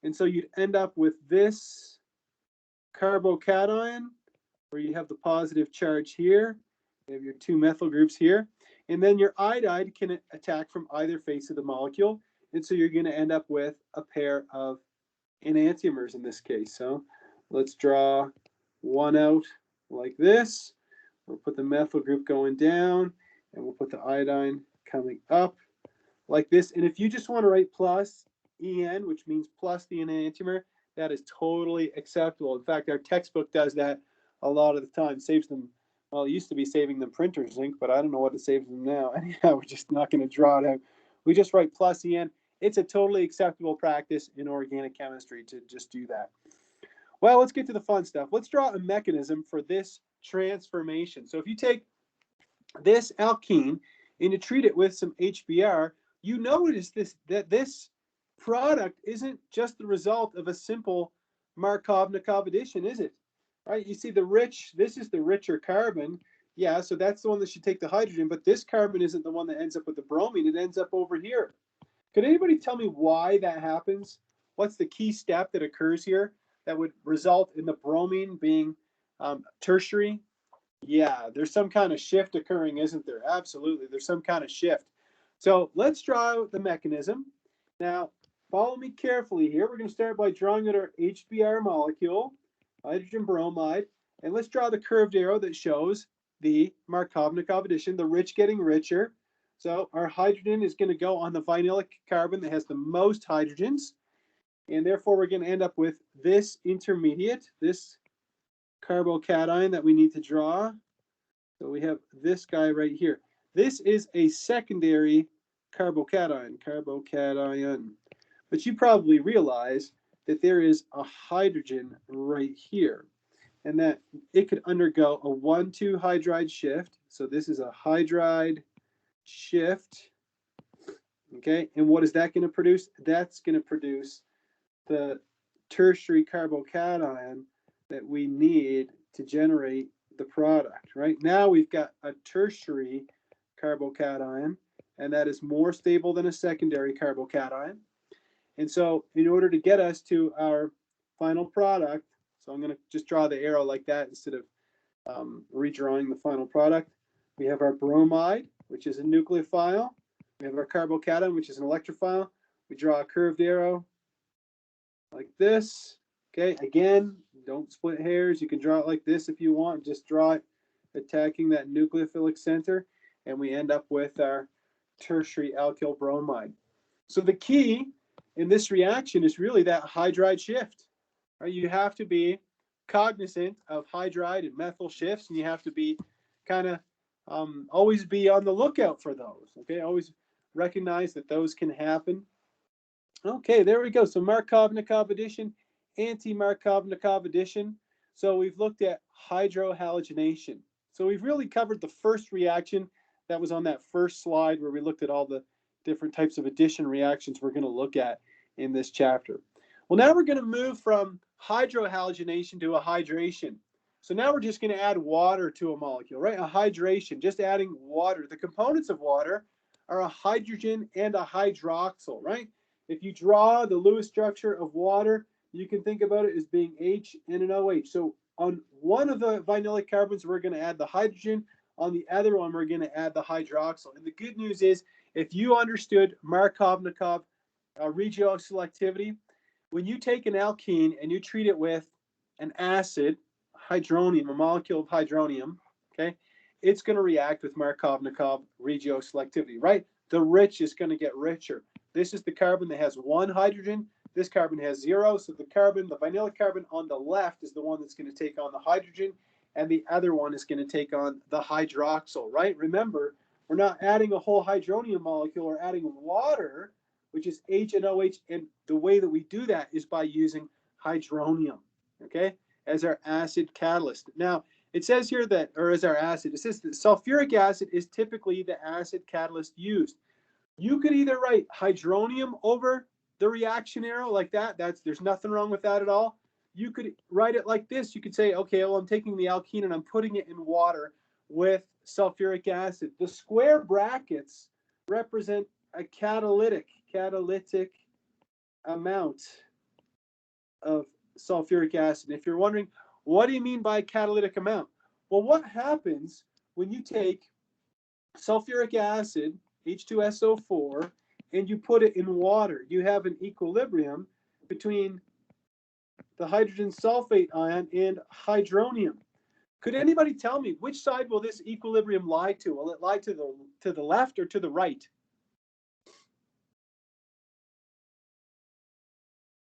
And so you'd end up with this carbocation where you have the positive charge here. You have your two methyl groups here. And then your iodide can attack from either face of the molecule. And so you're going to end up with a pair of enantiomers in this case. So let's draw one out like this. We'll put the methyl group going down, and we'll put the iodine coming up like this. And if you just want to write plus En, which means plus the enantiomer, that is totally acceptable. In fact, our textbook does that a lot of the time, saves them. Well, it used to be saving them printer's ink, but I don't know what it saves them now. Anyhow, we're just not going to draw it out. We just write plus En. It's a totally acceptable practice in organic chemistry to just do that. Well, let's get to the fun stuff. Let's draw a mechanism for this transformation. So if you take this alkene and you treat it with some HBr, you notice that this product isn't just the result of a simple Markov-Nakhov addition, is it? Right? You see this is the richer carbon. Yeah, so that's the one that should take the hydrogen, but this carbon isn't the one that ends up with the bromine. It ends up over here. Could anybody tell me why that happens? What's the key step that occurs here that would result in the bromine being tertiary? Yeah, there's some kind of shift occurring, isn't there? Absolutely, there's some kind of shift. So let's draw the mechanism. Now, follow me carefully here. We're going to start by drawing out our HBr molecule, hydrogen bromide, and let's draw the curved arrow that shows the Markov-Nakhov addition, the rich getting richer. So our hydrogen is going to go on the vinylic carbon that has the most hydrogens, and therefore we're going to end up with this intermediate, this carbocation that we need to draw. So we have this guy right here. This is a secondary carbocation. But you probably realize that there is a hydrogen right here, and that it could undergo a 1,2 hydride shift. So this is a hydride shift. Okay, and what is that going to produce? That's going to produce the tertiary carbocation that we need to generate the product, right? Now we've got a tertiary carbocation, and that is more stable than a secondary carbocation. And so in order to get us to our final product, so I'm going to just draw the arrow like that instead of redrawing the final product. We have our bromide, which is a nucleophile. We have our carbocation, which is an electrophile. We draw a curved arrow like this. Okay, again, don't split hairs. You can draw it like this if you want. Just draw it attacking that nucleophilic center, and we end up with our tertiary alkyl bromide. So the key in this reaction is really that hydride shift. Right? You have to be cognizant of hydride and methyl shifts, and you have to be kind of always be on the lookout for those. Okay, always recognize that those can happen. Okay, there we go. So Markovnikov addition, anti-Markovnikov addition. So we've looked at hydrohalogenation. So we've really covered the first reaction that was on that first slide where we looked at all the different types of addition reactions we're going to look at in this chapter. Well, now we're going to move from hydrohalogenation to a hydration. So now we're just going to add water to a molecule, right? A hydration, just adding water. The components of water are a hydrogen and a hydroxyl, right? If you draw the Lewis structure of water, you can think about it as being H and an OH. So on one of the vinylic carbons, we're going to add the hydrogen. On the other one, we're going to add the hydroxyl. And the good news is, if you understood Markovnikov regioselectivity, when you take an alkene and you treat it with an acid, hydronium, a molecule of hydronium, okay, it's going to react with Markovnikov regioselectivity, right? The rich is going to get richer. This is the carbon that has one hydrogen. This carbon has 0. So the carbon, the vinylic carbon on the left is the one that's going to take on the hydrogen, and the other one is going to take on the hydroxyl, right? Remember, we're not adding a whole hydronium molecule. We're adding water, which is H and OH, and the way that we do that is by using hydronium, okay, as our acid catalyst. Now, it says here that, or as our acid, it says that sulfuric acid is typically the acid catalyst used. You could either write hydronium over the reaction arrow like that. There's nothing wrong with that at all. You could write it like this. You could say, okay, well, I'm taking the alkene and I'm putting it in water with sulfuric acid. The square brackets represent a catalytic amount of sulfuric acid. And if you're wondering, what do you mean by catalytic amount? Well, what happens when you take sulfuric acid, H2SO4, and you put it in water? You have an equilibrium between the hydrogen sulfate ion and hydronium. Could anybody tell me which side will this equilibrium lie to? Will it lie to the left or to the right?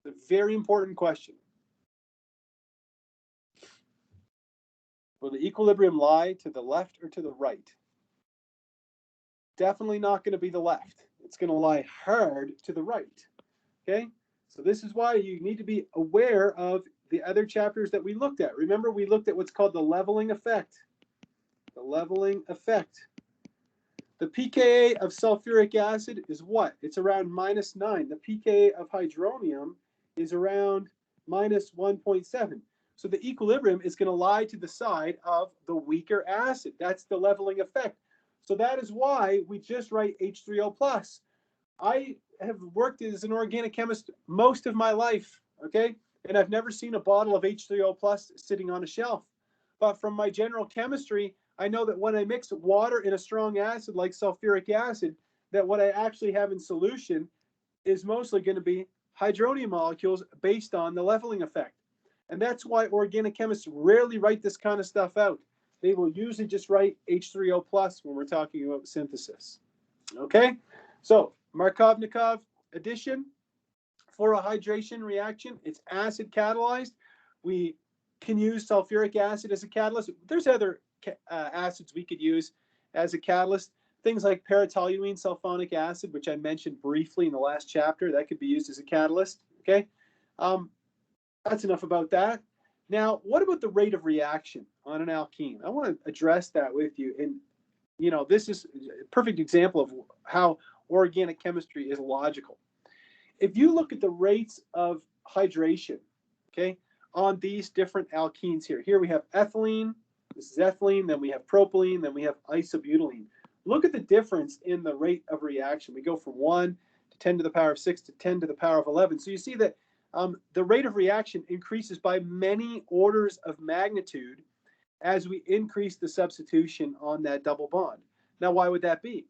It's a very important question. Will the equilibrium lie to the left or to the right? Definitely not going to be the left. It's going to lie hard to the right. Okay? So this is why you need to be aware of the other chapters that we looked at. Remember, we looked at what's called the leveling effect. The leveling effect. The pKa of sulfuric acid is what? It's around -9. The pKa of hydronium is around -1.7. So the equilibrium is going to lie to the side of the weaker acid. That's the leveling effect. So that is why we just write H3O+. I have worked as an organic chemist most of my life, okay? And I've never seen a bottle of H3O+ sitting on a shelf. But from my general chemistry, I know that when I mix water in a strong acid like sulfuric acid, that what I actually have in solution is mostly going to be hydronium molecules based on the leveling effect. And that's why organic chemists rarely write this kind of stuff out. They will usually just write H3O+ when we're talking about synthesis. Okay? So Markovnikov addition for a hydration reaction, it's acid catalyzed. We can use sulfuric acid as a catalyst. There's other acids we could use as a catalyst. Things like para-toluene sulfonic acid, which I mentioned briefly in the last chapter, that could be used as a catalyst. Okay? That's enough about that. Now, what about the rate of reaction on an alkene? I want to address that with you. And, you know, this is a perfect example of how organic chemistry is logical. If you look at the rates of hydration, okay, on these different alkenes here. Here we have ethylene, This is ethylene, then we have propylene, then we have isobutylene. Look at the difference in the rate of reaction. We go from 1 to 10 to the power of 6 to 10 to the power of 11. So you see that the rate of reaction increases by many orders of magnitude as we increase the substitution on that double bond. Now, why would that be?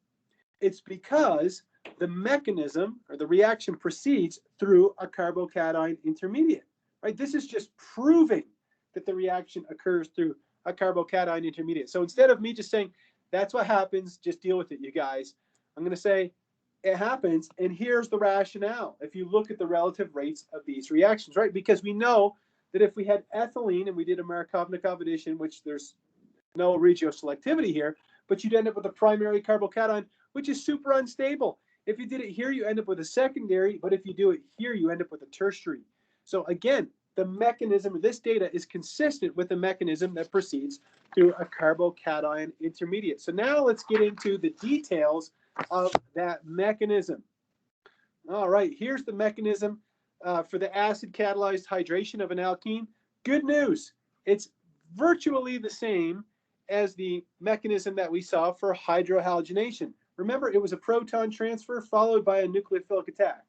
It's because the mechanism or the reaction proceeds through a carbocation intermediate, right? This is just proving that the reaction occurs through a carbocation intermediate. So instead of me just saying, that's what happens, just deal with it, you guys, I'm going to say, it happens, and here's the rationale. If you look at the relative rates of these reactions, right? Because we know that if we had ethylene and we did a Markovnikov addition, which there's no regioselectivity here, but you'd end up with a primary carbocation, which is super unstable. If you did it here, you end up with a secondary, but if you do it here, you end up with a tertiary. So again, the mechanism of this data is consistent with the mechanism that proceeds through a carbocation intermediate. So now let's get into the details of that mechanism. All right, here's the mechanism for the acid-catalyzed hydration of an alkene. Good news, it's virtually the same as the mechanism that we saw for hydrohalogenation. Remember, it was a proton transfer followed by a nucleophilic attack.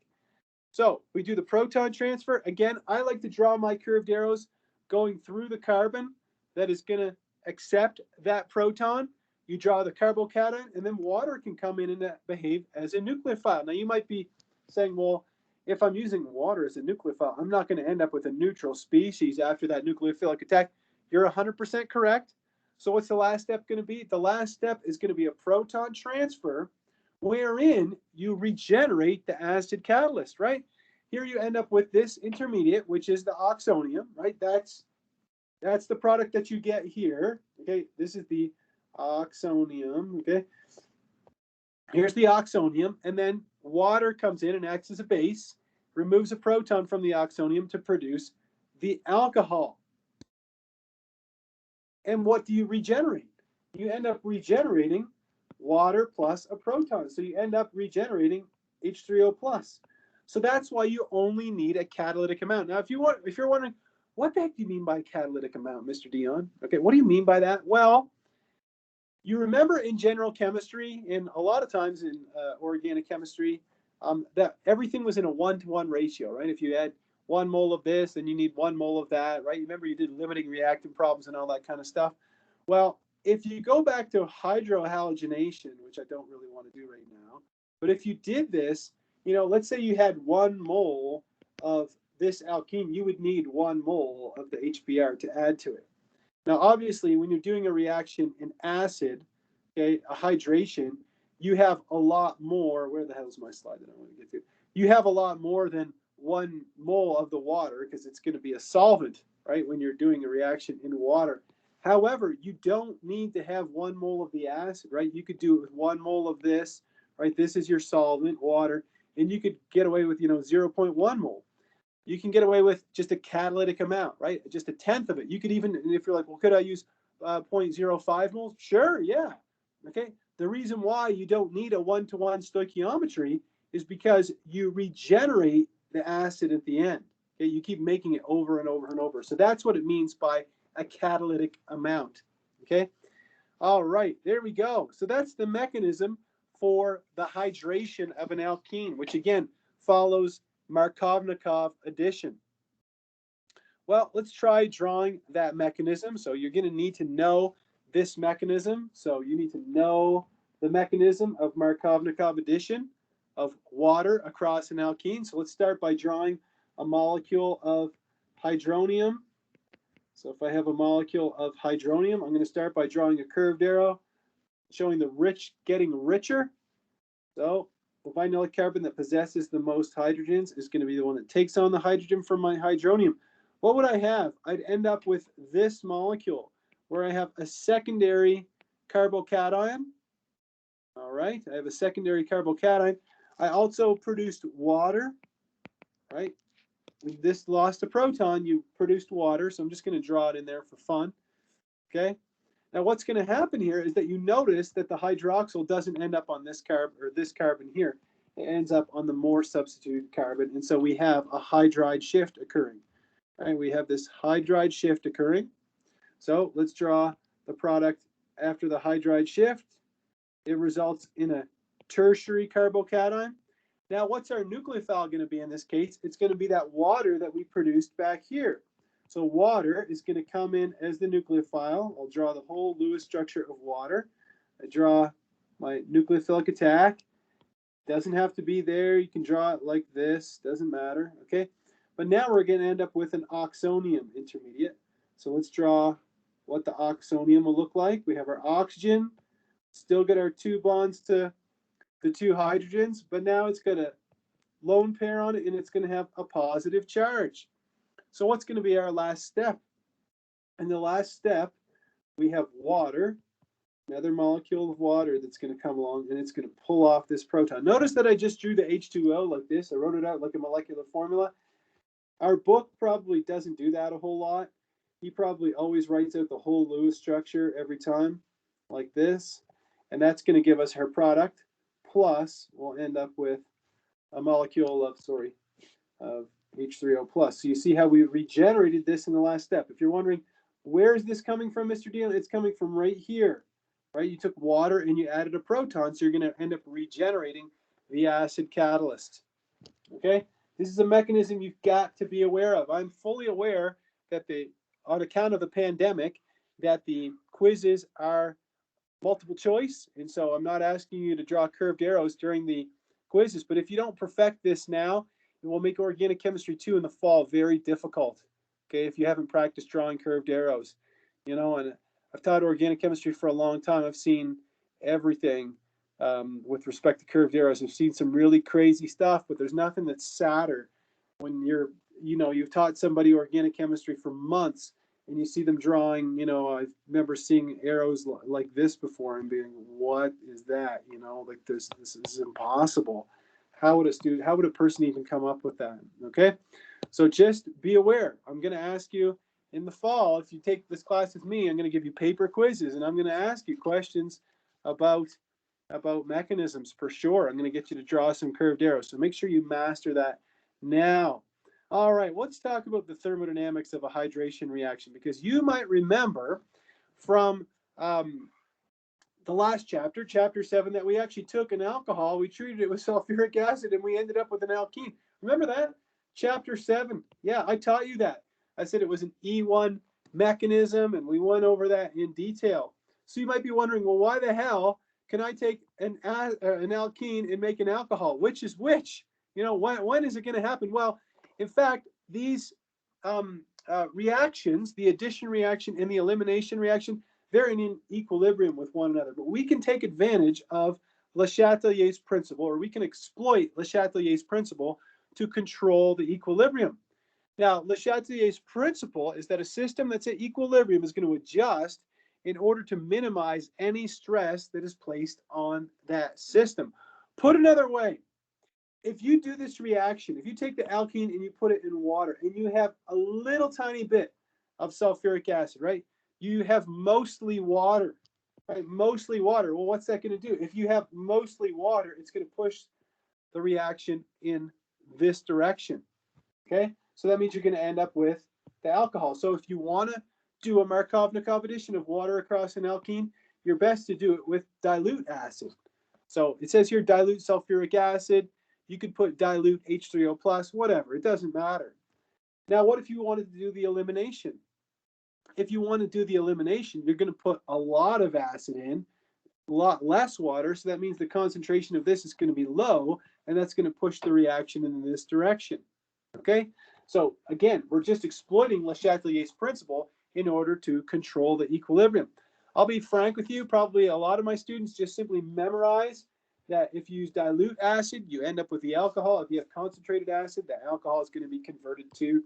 So we do the proton transfer. Again, I like to draw my curved arrows going through the carbon that is going to accept that proton. You draw the carbocation, and then water can come in and behave as a nucleophile. Now, you might be saying, well, if I'm using water as a nucleophile, I'm not going to end up with a neutral species after that nucleophilic attack. You're 100% correct. So what's the last step going to be? The last step is going to be a proton transfer wherein you regenerate the acid catalyst, right? Here you end up with this intermediate, which is the oxonium, right? That's the product that you get here. Okay, this is the oxonium, okay? Here's the oxonium, and then water comes in and acts as a base, removes a proton from the oxonium to produce the alcohol. And what do you regenerate? You end up regenerating water plus a proton. So you end up regenerating H3O plus. So that's why you only need a catalytic amount. Now, if you're wondering, what the heck do you mean by catalytic amount, Mr. Dion? Okay, what do you mean by that? Well, you remember in general chemistry, and a lot of times in organic chemistry, that everything was in a 1-to-1 ratio, right? If you had 1 mole of this, then you need 1 mole of that, right? You remember you did limiting reactant problems and all that kind of stuff. Well, if you go back to hydrohalogenation, which I don't really want to do right now, but if you did this, you know, let's say you had 1 mole of this alkene, you would need 1 mole of the HBr to add to it. Now, obviously, when you're doing a reaction in acid, okay, a hydration, you have a lot more. Where the hell is my slide that I want to get to? You have a lot more than 1 mole of the water because it's going to be a solvent, right, when you're doing a reaction in water. However, you don't need to have 1 mole of the acid, right? You could do it with 1 mole of this, right? This is your solvent, water, and you could get away with, 0.1 mole. You can get away with just a catalytic amount, right? Just a tenth of it. You could even, if you're like, well, could I use 0.05 moles? Sure, yeah. Okay. The reason why you don't need a 1-to-1 stoichiometry is because you regenerate the acid at the end. Okay, you keep making it over and over and over. So that's what it means by a catalytic amount. Okay. All right, there we go. So that's the mechanism for the hydration of an alkene, which again follows Markovnikov addition. Well, let's try drawing that mechanism. So you're going to need to know this mechanism. So you need to know the mechanism of Markovnikov addition of water across an alkene. So let's start by drawing a molecule of hydronium. So if I have a molecule of hydronium, I'm going to start by drawing a curved arrow showing the rich getting richer. So the vinylic carbon that possesses the most hydrogens is going to be the one that takes on the hydrogen from my hydronium. What would I have? I'd end up with this molecule where I have a secondary carbocation. All right, I have a secondary carbocation. I also produced water, right? This lost a proton, you produced water, so I'm just going to draw it in there for fun. Okay. Now, what's going to happen here is that you notice that the hydroxyl doesn't end up on this carbon or this carbon here. It ends up on the more substituted carbon, and so we have a hydride shift occurring. All right, we have this hydride shift occurring. So let's draw the product after the hydride shift. It results in a tertiary carbocation. Now, what's our nucleophile going to be in this case? It's going to be that water that we produced back here. So water is going to come in as the nucleophile. I'll draw the whole Lewis structure of water. I draw my nucleophilic attack. Doesn't have to be there. You can draw it like this. Doesn't matter. Okay. But now we're going to end up with an oxonium intermediate. So let's draw what the oxonium will look like. We have our oxygen. Still got our 2 bonds to the 2 hydrogens, but now it's got a lone pair on it, and it's going to have a positive charge. So what's going to be our last step? In the last step, we have water, another molecule of water that's going to come along, and it's going to pull off this proton. Notice that I just drew the H2O like this. I wrote it out like a molecular formula. Our book probably doesn't do that a whole lot. He probably always writes out the whole Lewis structure every time, like this. And that's going to give us her product. Plus, we'll end up with a molecule of H3O plus. So you see how we regenerated this in the last step. If you're wondering, where is this coming from, Mr. Deal? It's coming from right here, right? You took water and you added a proton, so you're going to end up regenerating the acid catalyst. Okay? This is a mechanism you've got to be aware of. I'm fully aware that on account of the pandemic, that the quizzes are multiple choice, and so I'm not asking you to draw curved arrows during the quizzes, but if you don't perfect this now, it will make organic chemistry 2 in the fall very difficult, okay, if you haven't practiced drawing curved arrows, you know. And I've taught organic chemistry for a long time. I've seen everything with respect to curved arrows. I've seen some really crazy stuff, but there's nothing that's sadder when you've taught somebody organic chemistry for months, and you see them drawing, I remember seeing arrows like this before and being, what is that? Like this is impossible. How would a person even come up with that? Okay. So just be aware. I'm going to ask you in the fall, if you take this class with me, I'm going to give you paper quizzes, and I'm going to ask you questions about mechanisms for sure. I'm going to get you to draw some curved arrows. So make sure you master that now. All right, let's talk about the thermodynamics of a hydration reaction, because you might remember from the last chapter, chapter 7, that we actually took an alcohol, we treated it with sulfuric acid, and we ended up with an alkene. Remember that? Chapter 7. Yeah, I taught you that. I said it was an E1 mechanism, and we went over that in detail. So you might be wondering, well, why the hell can I take an alkene and make an alcohol? Which is which? When is it going to happen? Well, in fact, these reactions, the addition reaction and the elimination reaction, they're in equilibrium with one another. But we can take advantage of Le Chatelier's principle, or we can exploit Le Chatelier's principle to control the equilibrium. Now, Le Chatelier's principle is that a system that's at equilibrium is going to adjust in order to minimize any stress that is placed on that system. Put another way, if you do this reaction, if you take the alkene and you put it in water and you have a little tiny bit of sulfuric acid, right? You have mostly water, right? Mostly water. Well, what's that going to do? If you have mostly water, it's going to push the reaction in this direction, okay? So that means you're going to end up with the alcohol. So if you want to do a Markovnikov addition of water across an alkene, you're best to do it with dilute acid. So it says here dilute sulfuric acid. You could put dilute H3O plus, whatever. It doesn't matter. Now, what if you wanted to do the elimination? If you want to do the elimination, you're going to put a lot of acid in, a lot less water. So that means the concentration of this is going to be low, and that's going to push the reaction in this direction. Okay? So again, we're just exploiting Le Chatelier's principle in order to control the equilibrium. I'll be frank with you, probably a lot of my students just simply memorize that if you use dilute acid, you end up with the alcohol. If you have concentrated acid, the alcohol is going to be converted to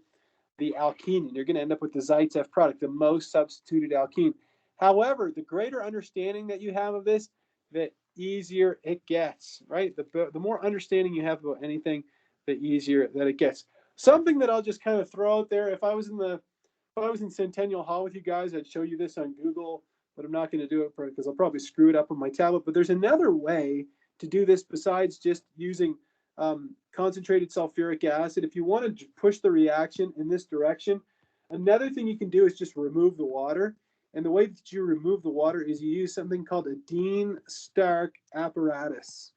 the alkene, and you're going to end up with the Zaitsev product, the most substituted alkene. However, the greater understanding that you have of this, the easier it gets, right? The more understanding you have about anything, the easier that it gets. Something that I'll just kind of throw out there, if I was in Centennial Hall with you guys, I'd show you this on Google, but I'm not going to do it because I'll probably screw it up on my tablet. But there's another way to do this besides just using concentrated sulfuric acid. If you want to push the reaction in this direction, another thing you can do is just remove the water. And the way that you remove the water is you use something called a Dean-Stark apparatus.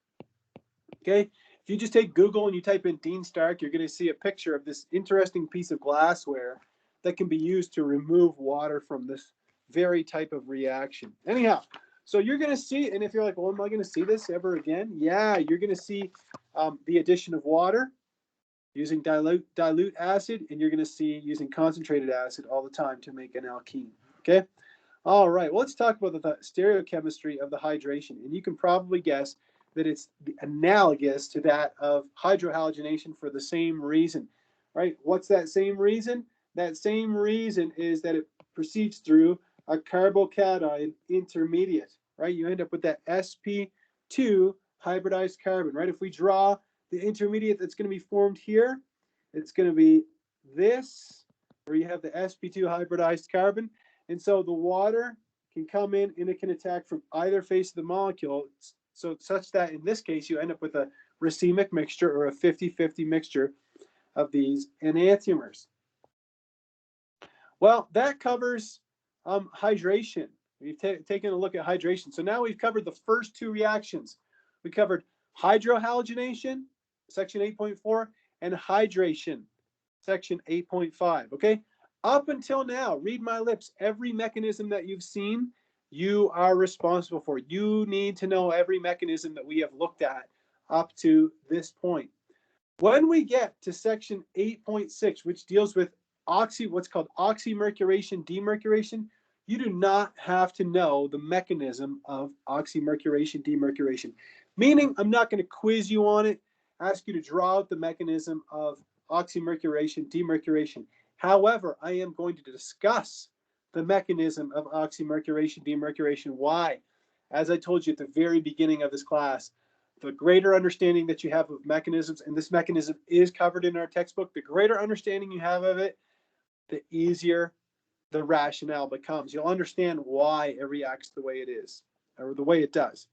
Okay, if you just take Google and you type in Dean-Stark, you're going to see a picture of this interesting piece of glassware that can be used to remove water from this very type of reaction. Anyhow, so you're going to see, and if you're like, well, am I going to see this ever again? Yeah, you're going to see the addition of water using dilute acid, and you're going to see using concentrated acid all the time to make an alkene. Okay. All right. Well, let's talk about the stereochemistry of the hydration, and you can probably guess that it's analogous to that of hydrohalogenation for the same reason, right? What's that same reason? That same reason is that it proceeds through a carbocation intermediate, right? You end up with that sp2 hybridized carbon, right? If we draw the intermediate that's going to be formed here, it's going to be this, where you have the sp2 hybridized carbon. And so the water can come in and it can attack from either face of the molecule, so such that in this case you end up with a racemic mixture or a 50-50 mixture of these enantiomers. Well, that covers hydration. We've taken a look at hydration. So now we've covered the first two reactions. We covered hydrohalogenation, section 8.4, and hydration, section 8.5. Okay? Up until now, read my lips, every mechanism that you've seen, you are responsible for. You need to know every mechanism that we have looked at up to this point. When we get to section 8.6, which deals with what's called oxymercuration-demercuration, you do not have to know the mechanism of oxymercuration-demercuration. Meaning, I'm not going to quiz you on it, ask you to draw out the mechanism of oxymercuration-demercuration. However, I am going to discuss the mechanism of oxymercuration-demercuration. Why? As I told you at the very beginning of this class, the greater understanding that you have of mechanisms, and this mechanism is covered in our textbook, the greater understanding you have of it, the easier the rationale becomes. You'll understand why it reacts the way it is, or the way it does.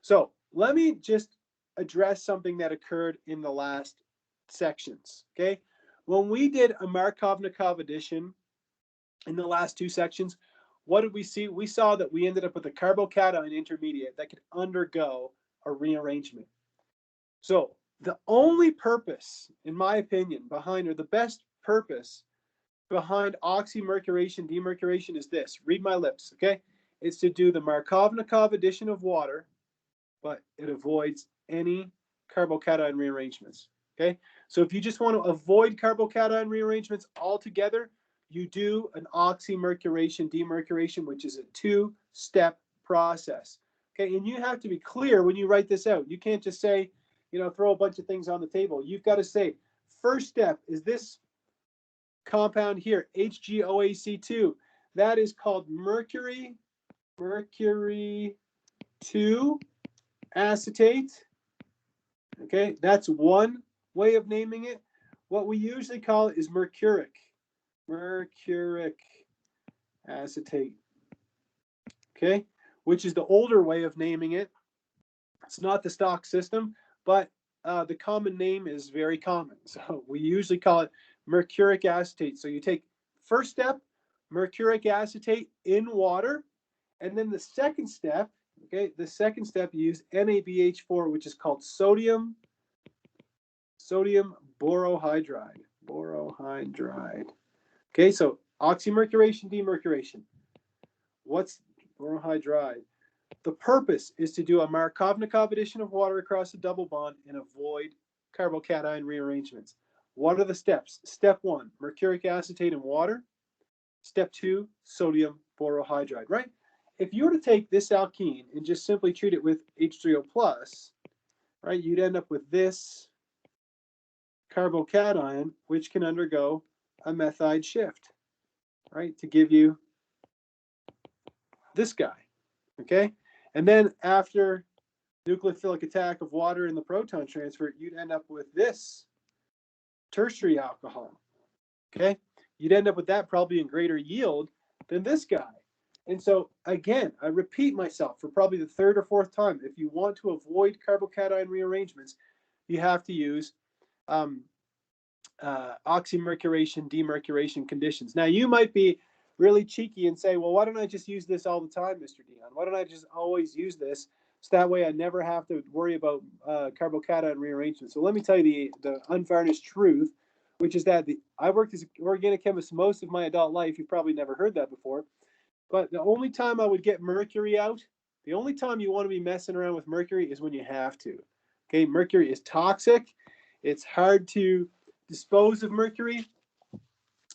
So let me just address something that occurred in the last sections, okay? When we did a Markovnikov addition in the last two sections, what did we see? We saw that we ended up with a carbocation intermediate that could undergo a rearrangement. So the only purpose, in my opinion, behind, or the best purpose behind oxymercuration-demercuration is this. Read my lips, okay? It's to do the Markovnikov addition of water, but it avoids any carbocation rearrangements, okay? So if you just want to avoid carbocation rearrangements altogether, you do an oxymercuration-demercuration, which is a two-step process, okay? And you have to be clear when you write this out. You can't just say, throw a bunch of things on the table. You've got to say, first step is this compound here, HgOAC2. That is called mercury 2 acetate. Okay, that's one way of naming it. What we usually call it is mercuric acetate. Okay, which is the older way of naming it. It's not the stock system, but the common name is very common. So we usually call it mercuric acetate. So you take first step, mercuric acetate in water, and then the second step, okay, you use NaBH4, which is called sodium borohydride. Okay, so oxymercuration-demercuration. What's borohydride? The purpose is to do a Markovnikov addition of water across a double bond and avoid carbocation rearrangements. What are the steps? Step 1, mercuric acetate in water. Step 2, sodium borohydride, right? If you were to take this alkene and just simply treat it with H3O+, right, you'd end up with this carbocation, which can undergo a methide shift, right, to give you this guy, okay? And then after nucleophilic attack of water in the proton transfer, you'd end up with this tertiary alcohol, okay? You'd end up with that probably in greater yield than this guy. And so, again, I repeat myself for probably the third or fourth time. If you want to avoid carbocation rearrangements, you have to use oxymercuration-demercuration conditions. Now, you might be really cheeky and say, well, why don't I just use this all the time, Mr. Dion? Why don't I just always use this? So that way I never have to worry about carbocation rearrangement. So let me tell you the unvarnished truth, which is that I worked as an organic chemist most of my adult life. You've probably never heard that before. But the only time I would get mercury out, the only time you want to be messing around with mercury is when you have to. Okay, mercury is toxic. It's hard to dispose of mercury.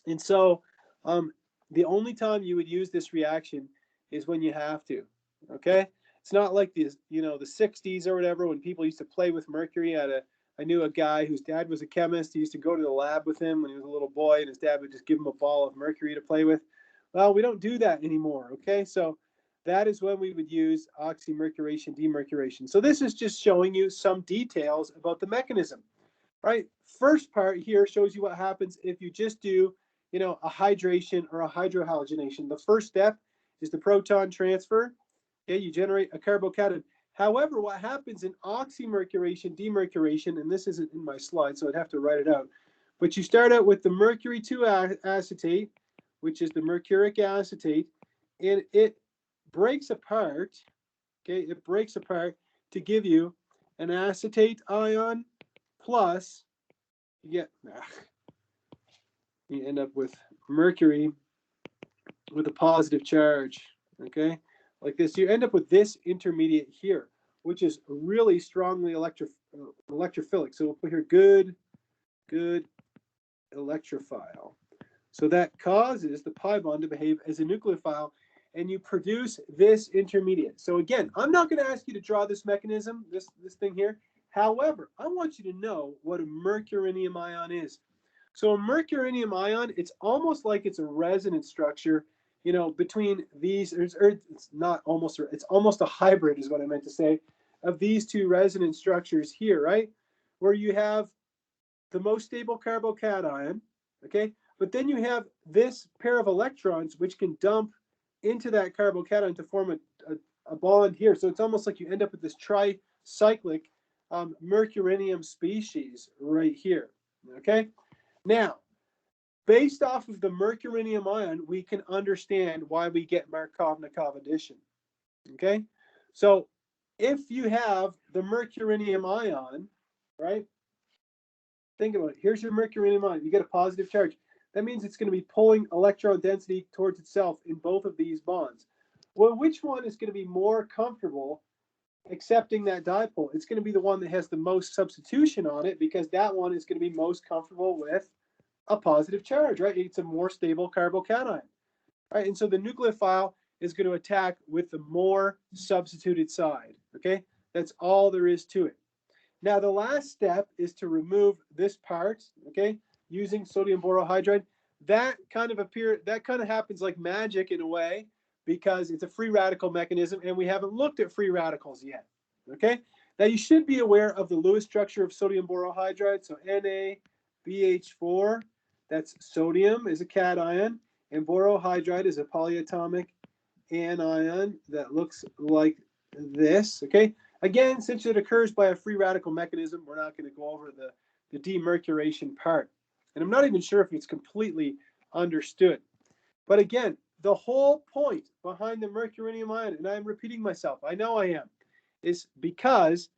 And so the only time you would use this reaction is when you have to. Okay, it's not like the 60s or whatever when people used to play with mercury. I knew a guy whose dad was a chemist. He used to go to the lab with him when he was a little boy, and his dad would just give him a ball of mercury to play with. Well, we don't do that anymore. Okay, so that is when we would use oxymercuration-demercuration. So this is just showing you some details about the mechanism. Right, first part here shows you what happens if you just do a hydration or a hydrohalogenation. The first step is the proton transfer. Okay, you generate a carbocation. However, what happens in oxymercuration-demercuration, and this isn't in my slide, so I'd have to write it out, but you start out with the mercury 2 acetate, which is the mercuric acetate, and it breaks apart. Okay, it breaks apart to give you an acetate ion plus you end up with mercury with a positive charge. Okay, like this. You end up with this intermediate here, which is really strongly electrophilic. So we'll put here good electrophile. So that causes the pi bond to behave as a nucleophile, and you produce this intermediate. So again, I'm not going to ask you to draw this mechanism, this thing here. However, I want you to know what a mercurinium ion is. So a mercurinium ion, it's almost like it's a resonance structure, between these. It's not almost, it's almost a hybrid is what I meant to say, of these two resonance structures here, right? Where you have the most stable carbocation, okay? But then you have this pair of electrons which can dump into that carbocation to form a bond here. So it's almost like you end up with this tricyclic mercurinium species right here, okay? Now, based off of the mercurinium ion, we can understand why we get Markovnikov addition, okay? So if you have the mercurinium ion, right? Think about it. Here's your mercurinium ion. You get a positive charge. That means it's going to be pulling electron density towards itself in both of these bonds. Well, which one is going to be more comfortable accepting that dipole? It's going to be the one that has the most substitution on it, because that one is going to be most comfortable with a positive charge, right? It's a more stable carbocation, right? And so the nucleophile is going to attack with the more substituted side, okay? That's all there is to it. Now, the last step is to remove this part, okay, using sodium borohydride. That kind of happens like magic in a way, because it's a free radical mechanism, and we haven't looked at free radicals yet, okay? Now, you should be aware of the Lewis structure of sodium borohydride. So NaBH4, that's sodium is a cation, and borohydride is a polyatomic anion that looks like this, okay? Again, since it occurs by a free radical mechanism, we're not going to go over the demercuration part. And I'm not even sure if it's completely understood. But again, the whole point behind the mercurinium ion, and I'm repeating myself, I know I am, is because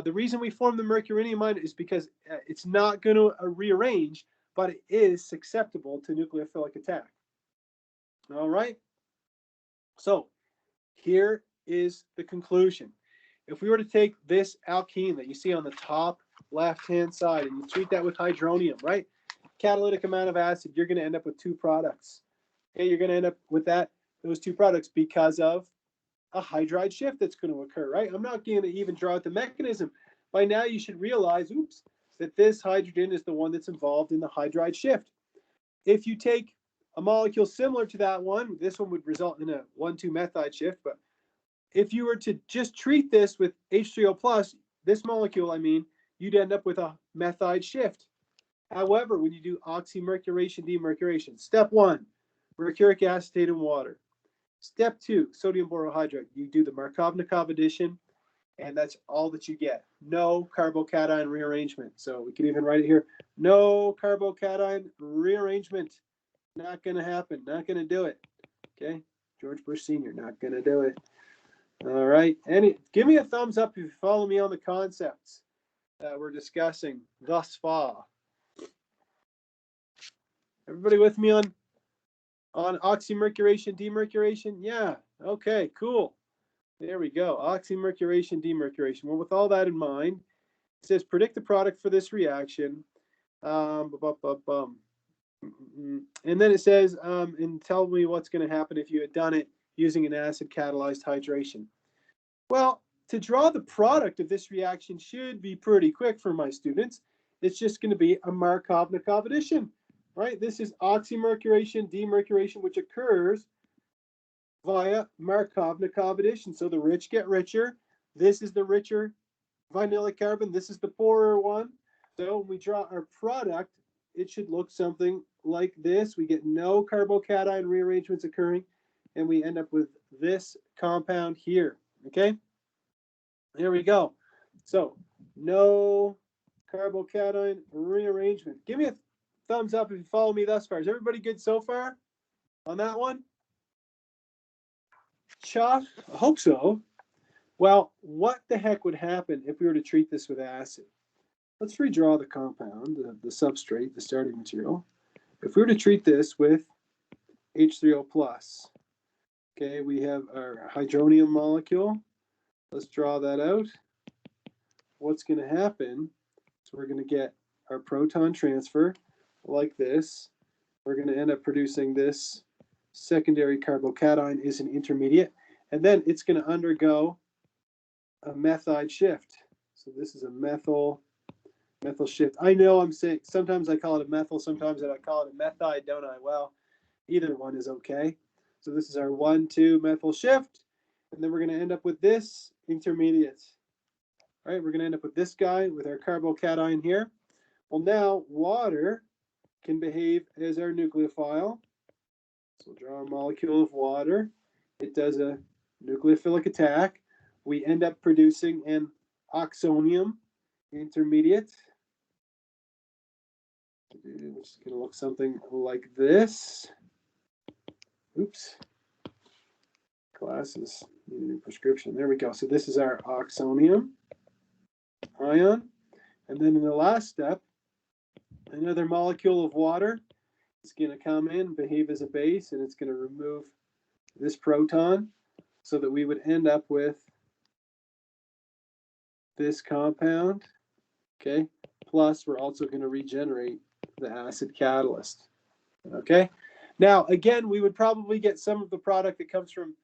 the reason we form the mercurinium ion is because it's not going to rearrange, but it is susceptible to nucleophilic attack. All right? So here is the conclusion. If we were to take this alkene that you see on the top left-hand side and you treat that with hydronium, right? Catalytic amount of acid, you're going to end up with two products. Okay, you're going to end up with those two products because of a hydride shift that's going to occur, right? I'm not going to even draw out the mechanism. By now you should realize, that this hydrogen is the one that's involved in the hydride shift. If you take a molecule similar to that one, this one would result in a 1,2 methide shift, but if you were to just treat this with H3O plus, this molecule, you'd end up with a methide shift. However, when you do oxymercuration-demercuration, step 1, mercuric acetate and water. Step 2, sodium borohydride. You do the Markovnikov addition, and that's all that you get. No carbocation rearrangement. So we can even write it here. No carbocation rearrangement. Not going to happen. Not going to do it. Okay, George Bush Sr., not going to do it. All right, give me a thumbs up if you follow me on the concepts that we're discussing thus far. Everybody with me on oxymercuration-demercuration? Yeah, okay, cool. There we go, oxymercuration-demercuration. Well, with all that in mind, it says predict the product for this reaction. And then it says, and tell me what's going to happen if you had done it using an acid-catalyzed hydration. Well, to draw the product of this reaction should be pretty quick for my students. It's just going to be a Markovnikov addition, right? This is oxymercuration-demercuration, which occurs via Markovnikov addition. So the rich get richer. This is the richer vinylic carbon. This is the poorer one. So when we draw our product, it should look something like this. We get no carbocation rearrangements occurring, and we end up with this compound here. Okay, there we go. So no carbocation rearrangement. Give me a thumbs up if you follow me thus far. Is everybody good so far on that one? Chuff? I hope so. Well, what the heck would happen if we were to treat this with acid? Let's redraw the compound, the substrate, the starting material. If we were to treat this with H3O+, okay, we have our hydronium molecule. Let's draw that out. What's going to happen is we're going to get our proton transfer like this. We're going to end up producing this secondary carbocation is an intermediate, and then it's going to undergo a methide shift. So this is a methyl shift. I know I'm saying sometimes I call it a methyl, sometimes I call it a methide, don't I? Well, either one is okay. So this is our 1,2 methyl shift, and then we're going to end up with this intermediate. All right, we're going to end up with this guy with our carbocation here. Well, now water can behave as our nucleophile. So we'll draw a molecule of water. It does a nucleophilic attack. We end up producing an oxonium intermediate. It's going to look something like this. Oops. Glasses. Need a new prescription. There we go. So this is our oxonium ion. And then in the last step, another molecule of water is going to come in, behave as a base, and it's going to remove this proton so that we would end up with this compound. Okay. Plus, we're also going to regenerate the acid catalyst. Okay. Now, again, we would probably get some of the product that comes from,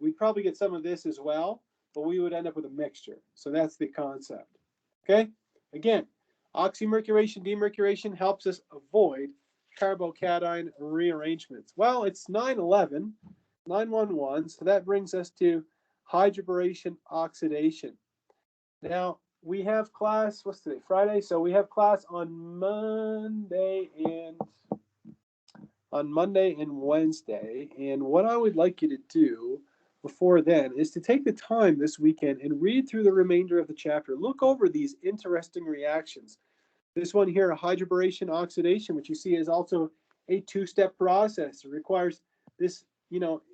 we'd probably get some of this as well, but we would end up with a mixture. So that's the concept. Okay. Again, oxymercuration-demercuration helps us avoid carbocation rearrangements. Well, it's 911, so that brings us to hydroboration oxidation. Now, we have class, what's today, Friday? So we have class on Monday and Wednesday. And what I would like you to do before then is to take the time this weekend and read through the remainder of the chapter. Look over these interesting reactions. This one here, a hydroboration oxidation, which you see is also a two-step process. It requires this,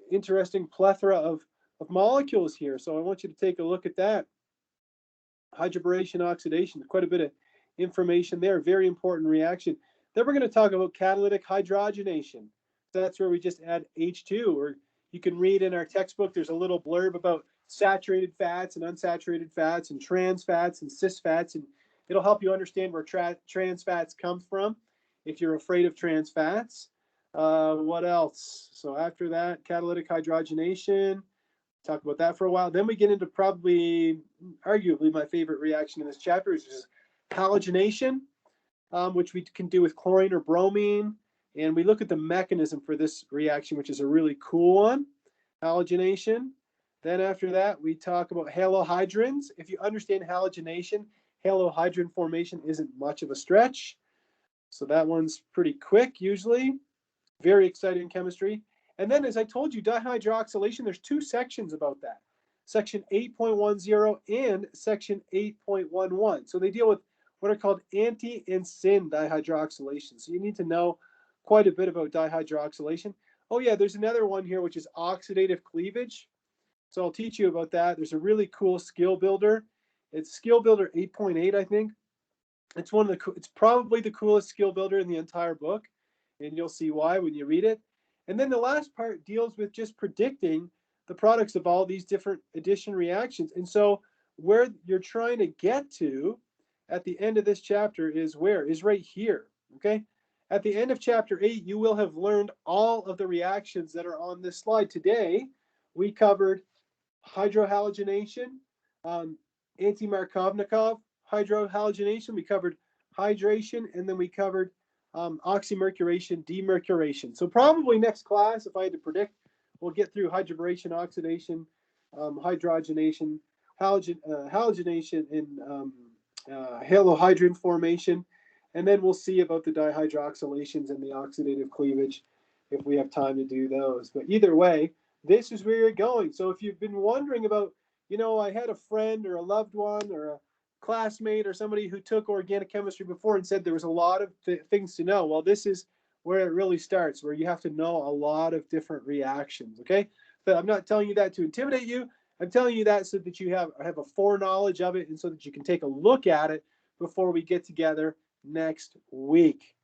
interesting plethora of molecules here. So I want you to take a look at that. Hydroboration oxidation, quite a bit of information there, very important reaction. Then we're going to talk about catalytic hydrogenation. So that's where we just add H2, or you can read in our textbook, there's a little blurb about saturated fats and unsaturated fats and trans fats and cis fats, and it'll help you understand where trans fats come from if you're afraid of trans fats. What else? So after that, catalytic hydrogenation. Talk about that for a while. Then we get into probably, arguably, my favorite reaction in this chapter, which is halogenation, which we can do with chlorine or bromine. And we look at the mechanism for this reaction, which is a really cool one, halogenation. Then after that, we talk about halohydrins. If you understand halogenation, halohydrin formation isn't much of a stretch. So that one's pretty quick usually. Very exciting chemistry. And then, as I told you, dihydroxylation, there's two sections about that. Section 8.10 and Section 8.11. So they deal with what are called anti and syn dihydroxylation. So you need to know quite a bit about dihydroxylation. Oh yeah, there's another one here, which is oxidative cleavage. So I'll teach you about that. There's a really cool skill builder. It's skill builder 8.8, I think. It's it's probably the coolest skill builder in the entire book, and you'll see why when you read it. And then the last part deals with just predicting the products of all these different addition reactions. And so where you're trying to get to at the end of this chapter is where? Is right here, okay? At the end of chapter 8, you will have learned all of the reactions that are on this slide. Today, we covered hydrohalogenation, anti-Markovnikov hydrohalogenation. We covered hydration, and then we covered oxymercuration-demercuration. So probably next class, if I had to predict, we'll get through hydroboration, oxidation, hydrogenation, halogenation, and halohydrin formation. And then we'll see about the dihydroxylations and the oxidative cleavage if we have time to do those. But either way, this is where you're going. So if you've been wondering about, I had a friend or a loved one or a classmate or somebody who took organic chemistry before and said there was a lot of things to know. Well, this is where it really starts, where you have to know a lot of different reactions, okay? But I'm not telling you that to intimidate you. I'm telling you that so that you have a foreknowledge of it and so that you can take a look at it before we get together next week.